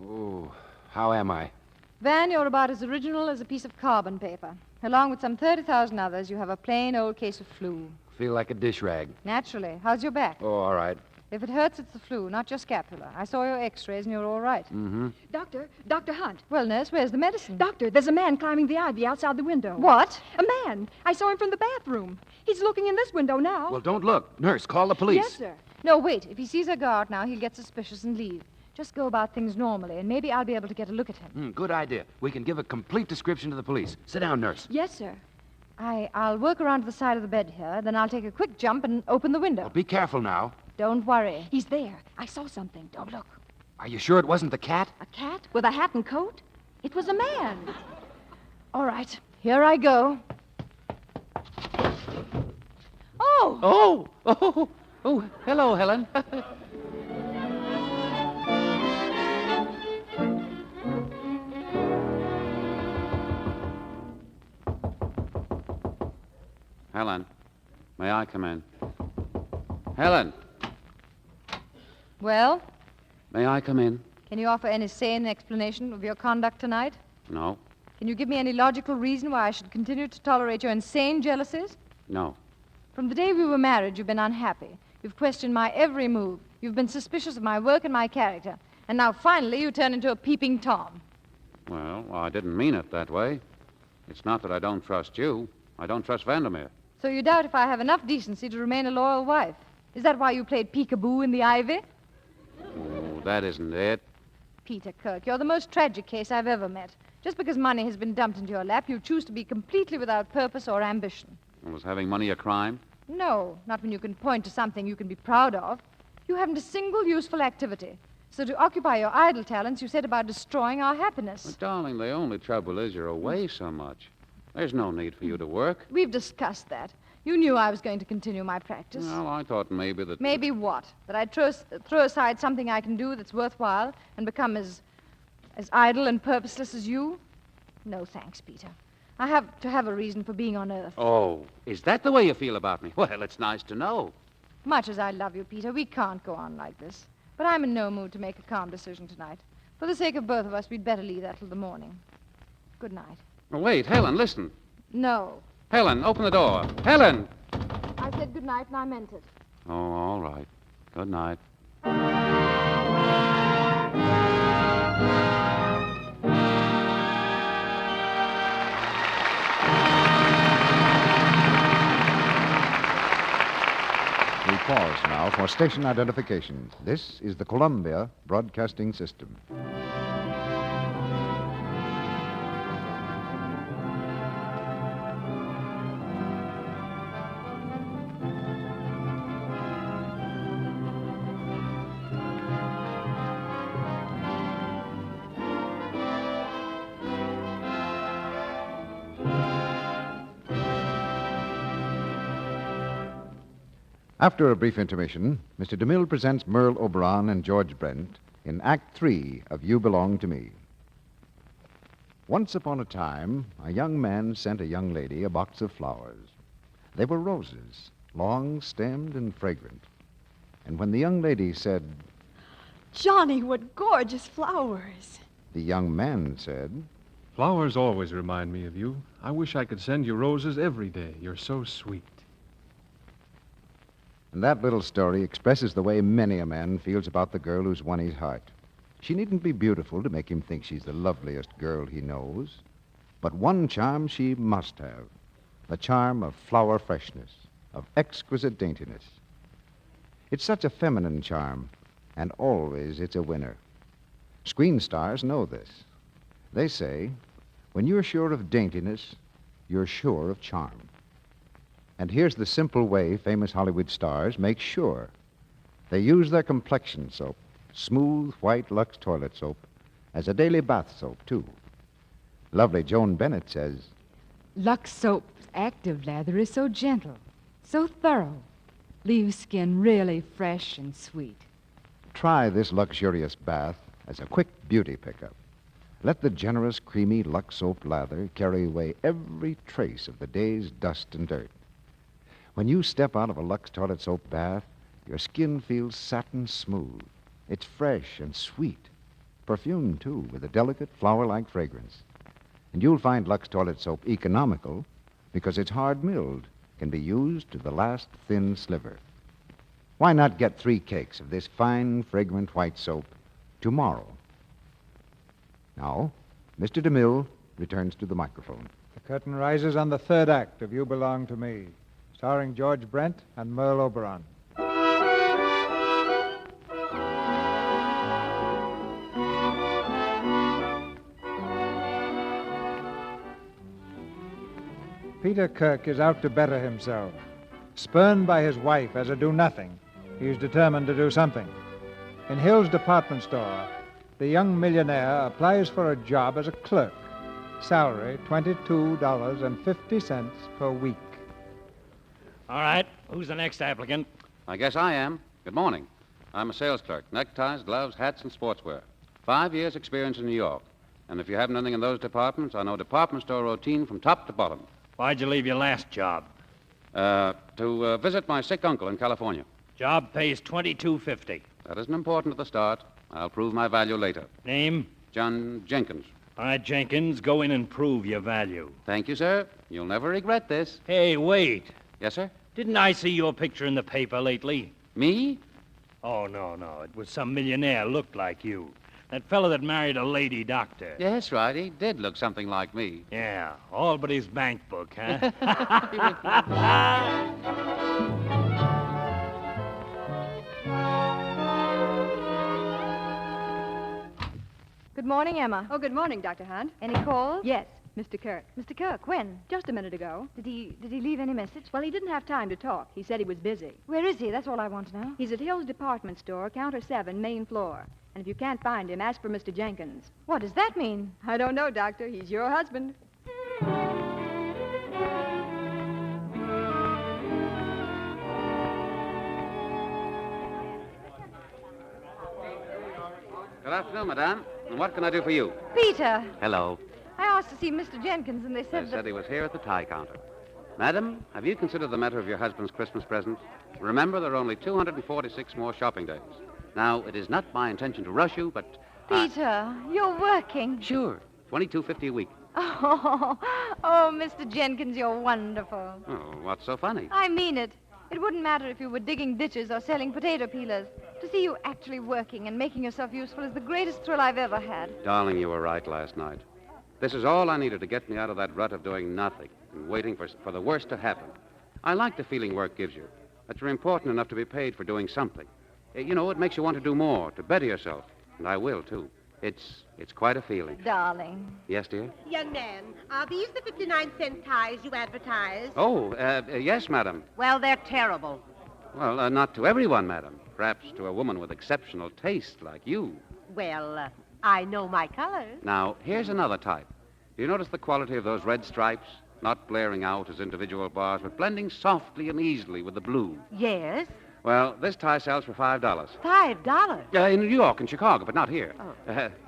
Oh, how am I? Van, you're about as original as a piece of carbon paper. Along with some 30,000 others, you have a plain old case of flu. Feel like a dish rag. Naturally. How's your back? Oh, all right. If it hurts, it's the flu, not your scapula. I saw your x-rays and you're all right. Mm-hmm. Dr. Hunt. Well, nurse, where's the medicine? Doctor, there's a man climbing the ivy outside the window. What? A man. I saw him from the bathroom. He's looking in this window now. Well, don't look. Nurse, call the police. Yes, sir. No, wait. If he sees her go out now, he'll get suspicious and leave. Just go about things normally, and maybe I'll be able to get a look at him. Good idea. We can give a complete description to the police. Sit down, nurse. Yes, sir. I'll work around to the side of the bed here, then I'll take a quick jump and open the window. Well, be careful now. Don't worry. He's there. I saw something. Don't look. Are you sure it wasn't the cat? A cat with a hat and coat? It was a man. All right, here I go. Oh, hello, Helen. Helen, may I come in? Helen, Well, may I come in? can you offer any sane explanation of your conduct tonight? No, Can you give me any logical reason why I should continue to tolerate your insane jealousies? no. From the day we were married, you've been unhappy. You've questioned my every move. You've been suspicious of my work and my character. And now, finally, you turn into a peeping Tom. Well, I didn't mean it that way. It's not that I don't trust you. I don't trust Vandermeer. So you doubt if I have enough decency to remain a loyal wife. Is that why you played peekaboo in the ivy? Oh, that isn't it. Peter Kirk, you're the most tragic case I've ever met. Just because money has been dumped into your lap, you choose to be completely without purpose or ambition. Was having money a crime? No, not when you can point to something you can be proud of. You haven't a single useful activity. So to occupy your idle talents, you set about destroying our happiness. But, darling, the only trouble is you're away so much. There's no need for you to work. We've discussed that. You knew I was going to continue my practice. Well, I thought maybe that... Maybe what? That I'd throw aside something I can do that's worthwhile and become as idle and purposeless as you? No, thanks, Peter. I have to have a reason for being on Earth. Oh, is that the way you feel about me? Well, it's nice to know. Much as I love you, Peter, we can't go on like this. But I'm in no mood to make a calm decision tonight. For the sake of both of us, we'd better leave that till the morning. Good night. Oh, wait, Helen, listen. No. Helen, open the door. Helen! I said good night and I meant it. Oh, all right. Good night. We pause now for station identification. This is the Columbia Broadcasting System. After a brief intermission, Mr. DeMille presents Merle Oberon and George Brent in Act 3 of You Belong to Me. Once upon a time, a young man sent a young lady a box of flowers. They were roses, long-stemmed and fragrant. And when the young lady said, Johnny, what gorgeous flowers. the young man said, Flowers always remind me of you. I wish I could send you roses every day. You're so sweet. And that little story expresses the way many a man feels about the girl who's won his heart. She needn't be beautiful to make him think she's the loveliest girl he knows. But one charm she must have, the charm of flower freshness, of exquisite daintiness. It's such a feminine charm, and always it's a winner. Screen stars know this. They say, when you're sure of daintiness, you're sure of charm. And here's the simple way famous Hollywood stars make sure. They use their complexion soap, smooth white Lux toilet soap, as a daily bath soap, too. Lovely Joan Bennett says, Lux Soap's active lather is so gentle, so thorough, leaves skin really fresh and sweet. try this luxurious bath as a quick beauty pickup. Let the generous, creamy Lux Soap lather carry away every trace of the day's dust and dirt. When you step out of a Lux toilet soap bath, your skin feels satin smooth. It's fresh and sweet. Perfumed, too, with a delicate flower-like fragrance. And you'll find Lux toilet soap economical because it's hard-milled, can be used to the last thin sliver. Why not get 3 cakes of this fine, fragrant white soap tomorrow? Now, Mr. DeMille returns to the microphone. The curtain rises on the 3rd act of You Belong to Me, starring George Brent and Merle Oberon. Peter Kirk is out to better himself. Spurned by his wife as a do-nothing, he's determined to do something. In Hill's department store, the young millionaire applies for a job as a clerk. Salary, $22.50 per week. All right. Who's the next applicant? I guess I am. Good morning. I'm a sales clerk. Neckties, gloves, hats, and sportswear. 5 years' experience in New York. And if you have anything in those departments, I know department store routine from top to bottom. Why'd you leave your last job? To visit my sick uncle in California. Job pays $22.50. That isn't important at the start. I'll prove my value later. Name? John Jenkins. All right, Jenkins, go in and prove your value. Thank you, sir. You'll never regret this. Hey, wait. Yes, sir? Didn't I see your picture in the paper lately? Me? Oh, no. It was some millionaire looked like you. That fellow that married a lady doctor. Yes, right. He did look something like me. Yeah, all but his bank book, huh? Good morning, Emma. Oh, good morning, Dr. Hunt. Any calls? Yes, Mr. Kirk. Mr. Kirk, when? Just a minute ago. Did he leave any message? Well, he didn't have time to talk. He said he was busy. Where is he? That's all I want to know. He's at Hill's department store, counter 7, main floor. And if you can't find him, ask for Mr. Jenkins. What does that mean? I don't know, Doctor. He's your husband. Good afternoon, madame. And what can I do for you? Peter, Hello. I asked to see Mr. Jenkins, and they They said said he was here at the tie counter. Madam, have you considered the matter of your husband's Christmas present? Remember, there are only 246 more shopping days. Now, it is not my intention to rush you, but... Peter, you're working. Sure. $22.50 a week. Oh, Mr. Jenkins, you're wonderful. Oh, what's so funny? I mean it. It wouldn't matter if you were digging ditches or selling potato peelers. To see you actually working and making yourself useful is the greatest thrill I've ever had. Darling, you were right last night. This is all I needed to get me out of that rut of doing nothing and waiting for the worst to happen. I like the feeling work gives you, that you're important enough to be paid for doing something. You know, it makes you want to do more, to better yourself. And I will, too. It's quite a feeling. Darling. Yes, dear? Young man, are these the 59-cent ties you advertise? Oh, yes, madam. Well, they're terrible. Well, not to everyone, madam. Perhaps to a woman with exceptional taste like you. Well, I know my colors. Now, here's another type. Do you notice the quality of those red stripes? Not blaring out as individual bars, but blending softly and easily with the blue. Yes. Well, this tie sells for $5. $5? In New York and Chicago, but not here. Oh.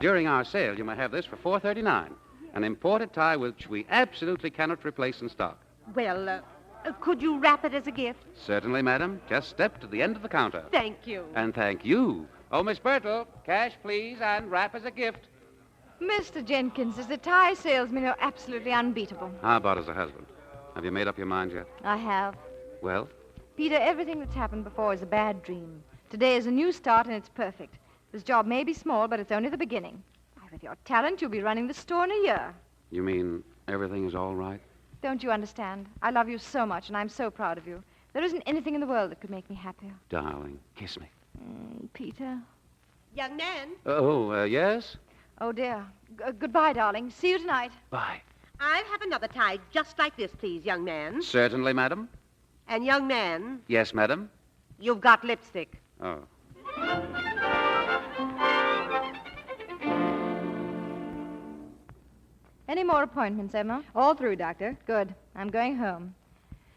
During our sale, you may have this for $4.39. An imported tie which we absolutely cannot replace in stock. Well, could you wrap it as a gift? Certainly, madam. Just step to the end of the counter. Thank you. And thank you. Oh, Miss Bertle, cash, please, and wrap as a gift. Mr. Jenkins, as a tie salesman, you're absolutely unbeatable. How about as a husband? Have you made up your mind yet? I have. Well? Peter, everything that's happened before is a bad dream. Today is a new start, and it's perfect. This job may be small, but it's only the beginning. With your talent, you'll be running the store in a year. You mean everything is all right? Don't you understand? I love you so much, and I'm so proud of you. There isn't anything in the world that could make me happier. Darling, kiss me. Peter? Young man? Yes? Oh, dear. Goodbye, darling. See you tonight. Bye. I'll have another tie just like this, please, young man. Certainly, madam. And young man? Yes, madam. You've got lipstick. Oh. Any more appointments, Emma? All through, Doctor. Good. I'm going home.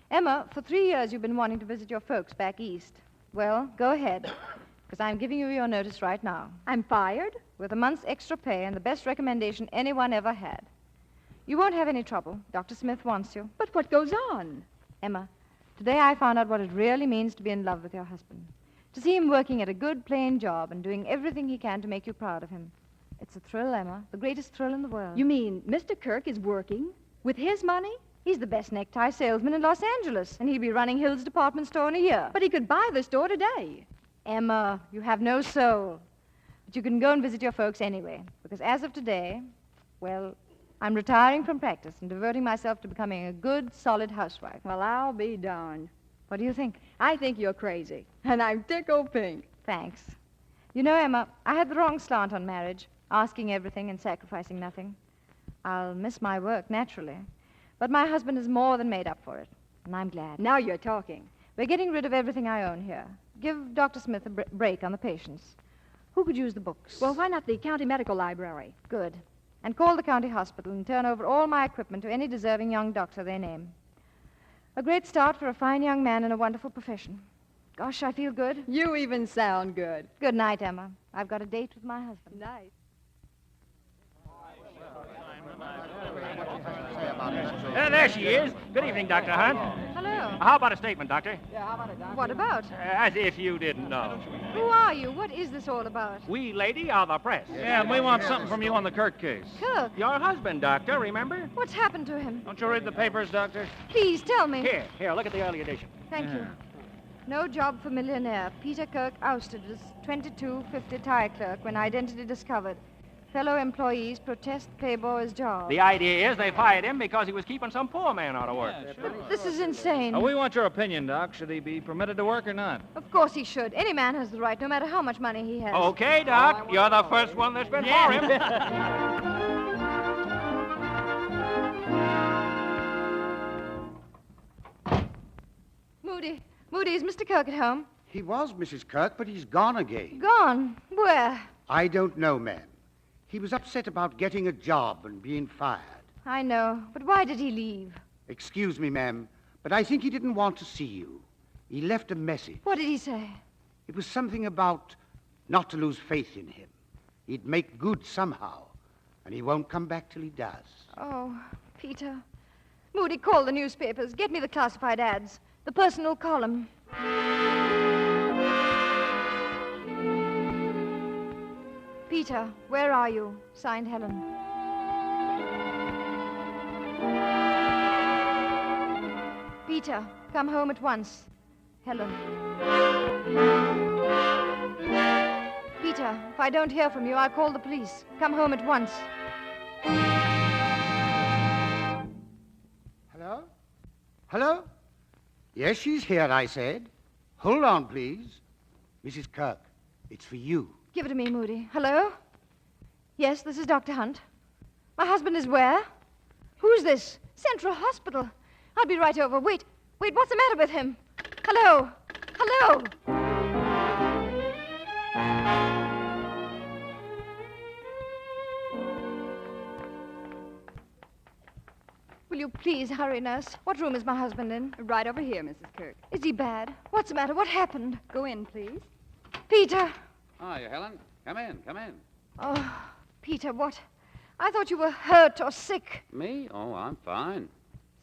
Emma, for 3 years you've been wanting to visit your folks back east. Well, go ahead, because I'm giving you your notice right now. I'm fired? With a month's extra pay and the best recommendation anyone ever had. You won't have any trouble. Dr. Smith wants you. But what goes on? Emma, today I found out what it really means to be in love with your husband. To see him working at a good, plain job and doing everything he can to make you proud of him. It's a thrill, Emma. The greatest thrill in the world. You mean Mr. Kirk is working? With his money? He's the best necktie salesman in Los Angeles, and he'll be running Hill's department store in a year. But he could buy the store today. Emma, you have no soul. But you can go and visit your folks anyway, because as of today, well, I'm retiring from practice and devoting myself to becoming a good, solid housewife. Well, I'll be darned. What do you think? I think you're crazy, and I'm tickled pink. Thanks. You know, Emma, I had the wrong slant on marriage, asking everything and sacrificing nothing. I'll miss my work, naturally. But my husband has more than made up for it, and I'm glad. Now you're talking. We're getting rid of everything I own here. Give Dr. Smith a break on the patients. Who could use the books? Well, why not the county medical library? Good. And call the county hospital and turn over all my equipment to any deserving young doctor they name. A great start for a fine young man in a wonderful profession. Gosh, I feel good. You even sound good. Good night, Emma. I've got a date with my husband. Nice. There she is. Good evening, Dr. Hunt. Hello. How about a statement, Doctor? What about? As if you didn't know. Who are you? What is this all about? We, lady, are the press. Yeah, and we want something from you on the Kirk case. Kirk? Your husband, Doctor, remember? What's happened to him? Don't you read the papers, Doctor? Please tell me. Here, look at the early edition. Thank you. No job for millionaire. Peter Kirk ousted as 2250 tire clerk when identity discovered. Fellow employees protest payboy's job. The idea is they fired him because he was keeping some poor man out of work. But this is insane. We want your opinion, Doc. Should he be permitted to work or not? Of course he should. Any man has the right, no matter how much money he has. Okay, Doc. You're the first one that's been for him. Moody, is Mr. Kirk at home? He was, Mrs. Kirk, but he's gone again. Gone? Where? I don't know, ma'am. He was upset about getting a job and being fired. I know, but why did he leave? Excuse me, ma'am, but I think he didn't want to see you. He left a message. What did he say? It was something about not to lose faith in him. He'd make good somehow, and he won't come back till he does. Oh, Peter. Moody, call the newspapers. Get me the classified ads. The personal column. Peter, where are you? Signed, Helen. Peter, come home at once. Helen. Peter, if I don't hear from you, I'll call the police. Come home at once. Hello? Hello? Yes, she's here, I said. Hold on, please. Mrs. Kirk, it's for you. Give it to me, Moody. Hello? Yes, this is Dr. Hunt. My husband is where? Who's this? Central Hospital. I'll be right over. Wait, what's the matter with him? Hello? Hello? Will you please hurry, nurse? What room is my husband in? Right over here, Mrs. Kirk. Is he bad? What's the matter? What happened? Go in, please. Peter! Hiya, Helen. Come in. Oh, Peter, what? I thought you were hurt or sick. Me? Oh, I'm fine.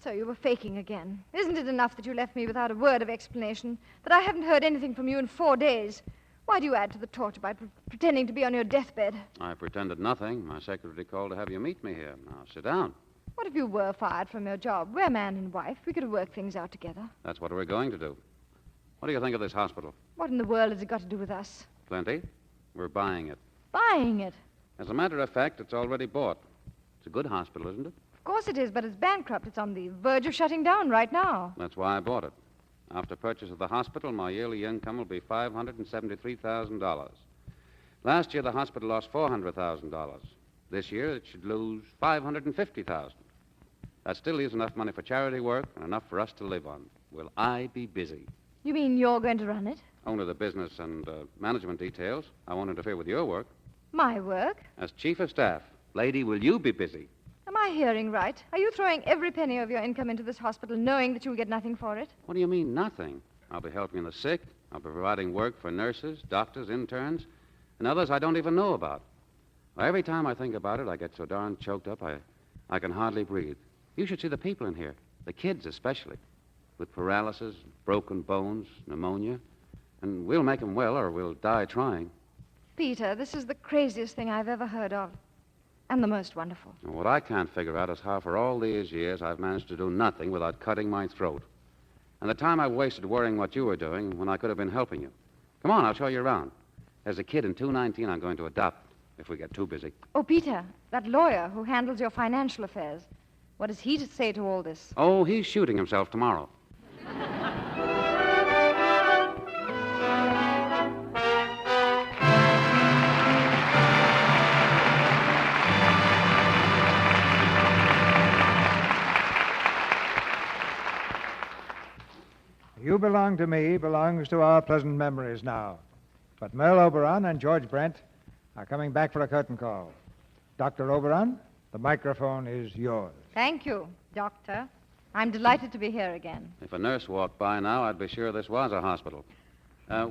So you were faking again. Isn't it enough that you left me without a word of explanation? That I haven't heard anything from you in 4 days? Why do you add to the torture by pretending to be on your deathbed? I pretended nothing. My secretary called to have you meet me here. Now, sit down. What if you were fired from your job? We're man and wife. We could have worked things out together. That's what we're going to do. What do you think of this hospital? What in the world has it got to do with us? Plenty. We're buying it. Buying it? As a matter of fact, it's already bought. It's a good hospital, isn't it? Of course it is, but it's bankrupt. It's on the verge of shutting down right now. That's why I bought it. After purchase of the hospital, my yearly income will be $573,000. Last year, the hospital lost $400,000. This year, it should lose $550,000. That still leaves enough money for charity work and enough for us to live on. Will I be busy? You mean you're going to run it? Only the business and management details. I won't interfere with your work. My work? As chief of staff, lady, will you be busy? Am I hearing right? Are you throwing every penny of your income into this hospital knowing that you'll get nothing for it? What do you mean, nothing? I'll be helping the sick. I'll be providing work for nurses, doctors, interns, and others I don't even know about. Well, every time I think about it, I get so darn choked up I can hardly breathe. You should see the people in here, the kids especially, with paralysis, broken bones, pneumonia. And we'll make them well or we'll die trying. Peter, this is the craziest thing I've ever heard of. And the most wonderful. And what I can't figure out is how for all these years I've managed to do nothing without cutting my throat. And the time I've wasted worrying what you were doing when I could have been helping you. Come on, I'll show you around. There's a kid in 219 I'm going to adopt if we get too busy. Oh, Peter, that lawyer who handles your financial affairs. What does he say to all this? Oh, he's shooting himself tomorrow. You belong to me, belongs to our pleasant memories now. But Merle Oberon and George Brent are coming back for a curtain call. Dr. Oberon, the microphone is yours. Thank you, Doctor. I'm delighted to be here again. If a nurse walked by now, I'd be sure this was a hospital.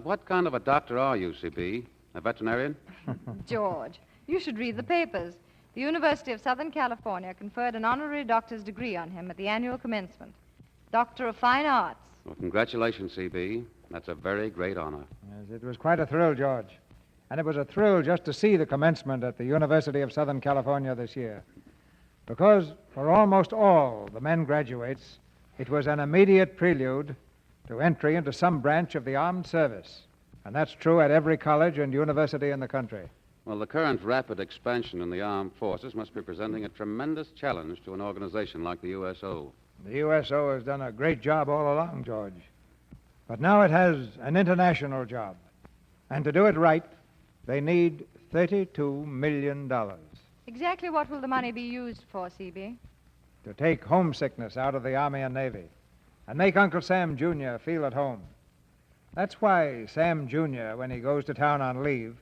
What kind of a doctor are you, CB? A veterinarian? George, you should read the papers. The University of Southern California conferred an honorary doctor's degree on him at the annual commencement. Doctor of Fine Arts. Well, congratulations, CB. That's a very great honor. Yes, it was quite a thrill, George. And it was a thrill just to see the commencement at the University of Southern California this year. Because for almost all the men graduates, it was an immediate prelude to entry into some branch of the armed service. And that's true at every college and university in the country. Well, the current rapid expansion in the armed forces must be presenting a tremendous challenge to an organization like the USO. The USO has done a great job all along, George. But now it has an international job. And to do it right, they need $32 million. Exactly what will the money be used for, CB? To take homesickness out of the Army and Navy and make Uncle Sam Jr. feel at home. That's why Sam Jr., when he goes to town on leave,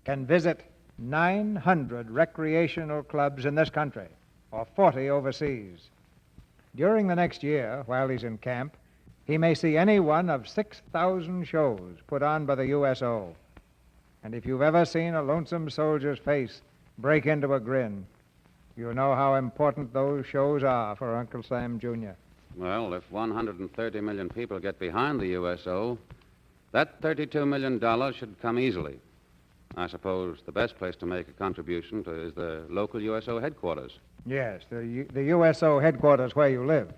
can visit 900 recreational clubs in this country, or 40 overseas. During the next year, while he's in camp, he may see any one of 6,000 shows put on by the USO. And if you've ever seen a lonesome soldier's face break into a grin, you know how important those shows are for Uncle Sam Jr. Well, if 130 million people get behind the USO, that $32 million should come easily. I suppose the best place to make a contribution is the local USO headquarters. Yes, the USO headquarters where you live.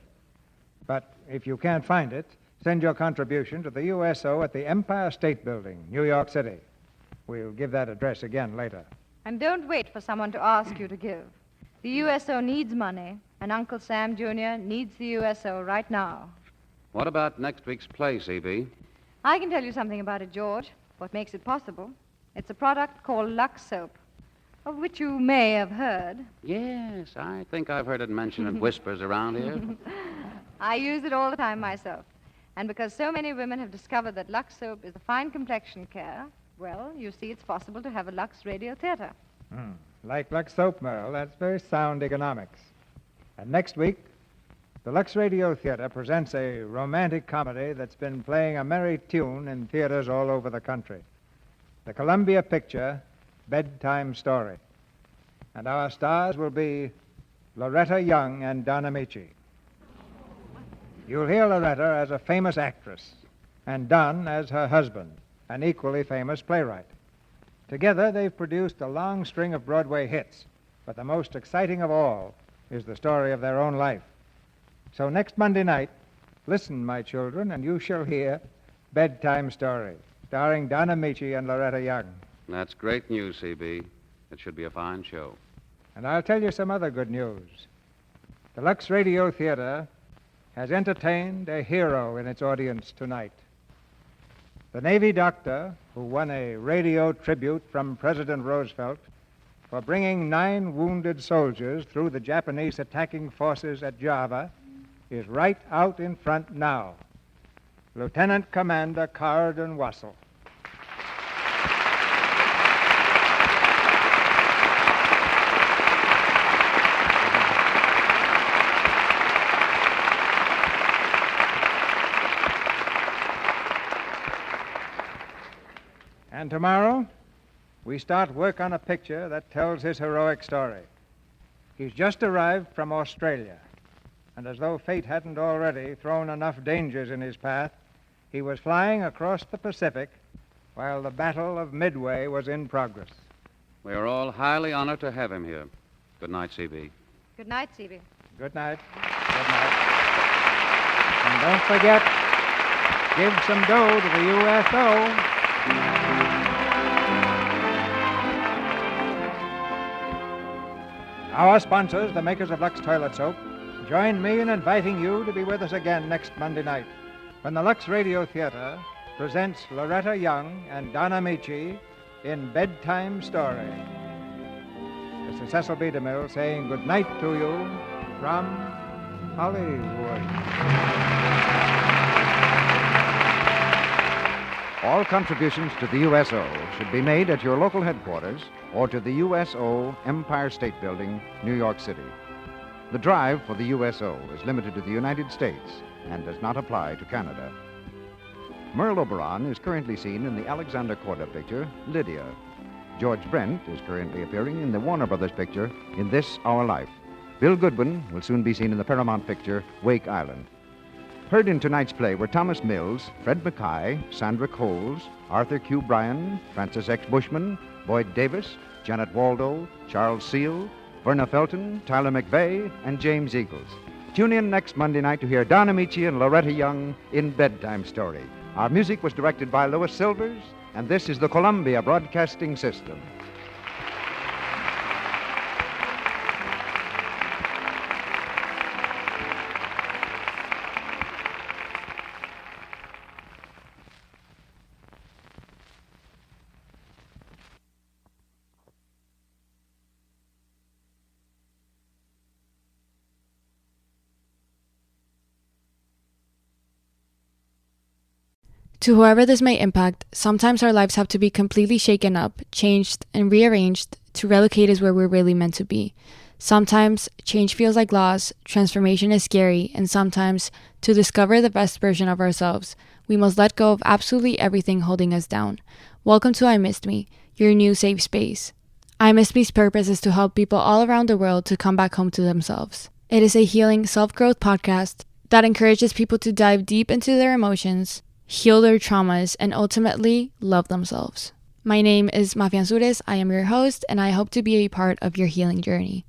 But if you can't find it, send your contribution to the USO at the Empire State Building, New York City. We'll give that address again later. And don't wait for someone to ask you to give. The USO needs money, and Uncle Sam Jr. needs the USO right now. What about next week's play, CB? I can tell you something about it, George, what makes it possible. It's a product called Lux Soap, of which you may have heard. Yes, I think I've heard it mentioned in whispers around here. I use it all the time myself. And because so many women have discovered that Lux Soap is a fine complexion care, well, you see it's possible to have a Lux Radio Theater. Like Lux Soap, Merle, that's very sound economics. And next week, the Lux Radio Theater presents a romantic comedy that's been playing a merry tune in theaters all over the country. The Columbia picture, Bedtime Story. And our stars will be Loretta Young and Don Amici. You'll hear Loretta as a famous actress, and Don as her husband, an equally famous playwright. Together, they've produced a long string of Broadway hits, but the most exciting of all is the story of their own life. So next Monday night, listen, my children, and you shall hear Bedtime Story, starring Don Amici and Loretta Young. That's great news, CB. It should be a fine show. And I'll tell you some other good news. The Lux Radio Theater has entertained a hero in its audience tonight. The Navy doctor who won a radio tribute from President Roosevelt for bringing 9 wounded soldiers through the Japanese attacking forces at Java is right out in front now. Lieutenant Commander Carden Wassell. And tomorrow, we start work on a picture that tells his heroic story. He's just arrived from Australia, and as though fate hadn't already thrown enough dangers in his path, he was flying across the Pacific while the Battle of Midway was in progress. We are all highly honored to have him here. Good night, CB. Good night, CB. Good night. Good night. And don't forget, give some dough to the USO. Our sponsors, the makers of Lux Toilet Soap, join me in inviting you to be with us again next Monday night when the Lux Radio Theater presents Loretta Young and Don Amici in Bedtime Story. This is Cecil B. DeMille saying good night to you from Hollywood. All contributions to the USO should be made at your local headquarters or to the USO Empire State Building, New York City. The drive for the USO is limited to the United States and does not apply to Canada. Merle Oberon is currently seen in the Alexander Korda picture, Lydia. George Brent is currently appearing in the Warner Brothers picture, In This Our Life. Bill Goodwin will soon be seen in the Paramount picture, Wake Island. Heard in tonight's play were Thomas Mills, Fred Mackay, Sandra Coles, Arthur Q. Bryan, Francis X. Bushman, Boyd Davis, Janet Waldo, Charles Seal, Verna Felton, Tyler McVeigh, and James Eagles. Tune in next Monday night to hear Don Amici and Loretta Young in Bedtime Story. Our music was directed by Louis Silvers, and this is the Columbia Broadcasting System. To whoever this may impact, sometimes our lives have to be completely shaken up, changed, and rearranged to relocate us where we're really meant to be. Sometimes change feels like loss, transformation is scary, and sometimes, to discover the best version of ourselves, we must let go of absolutely everything holding us down. Welcome to I Missed Me, your new safe space. I Missed Me's purpose is to help people all around the world to come back home to themselves. It is a healing, self-growth podcast that encourages people to dive deep into their emotions, heal their traumas, and ultimately love themselves. My name is Mafian Sures. I am your host, and I hope to be a part of your healing journey.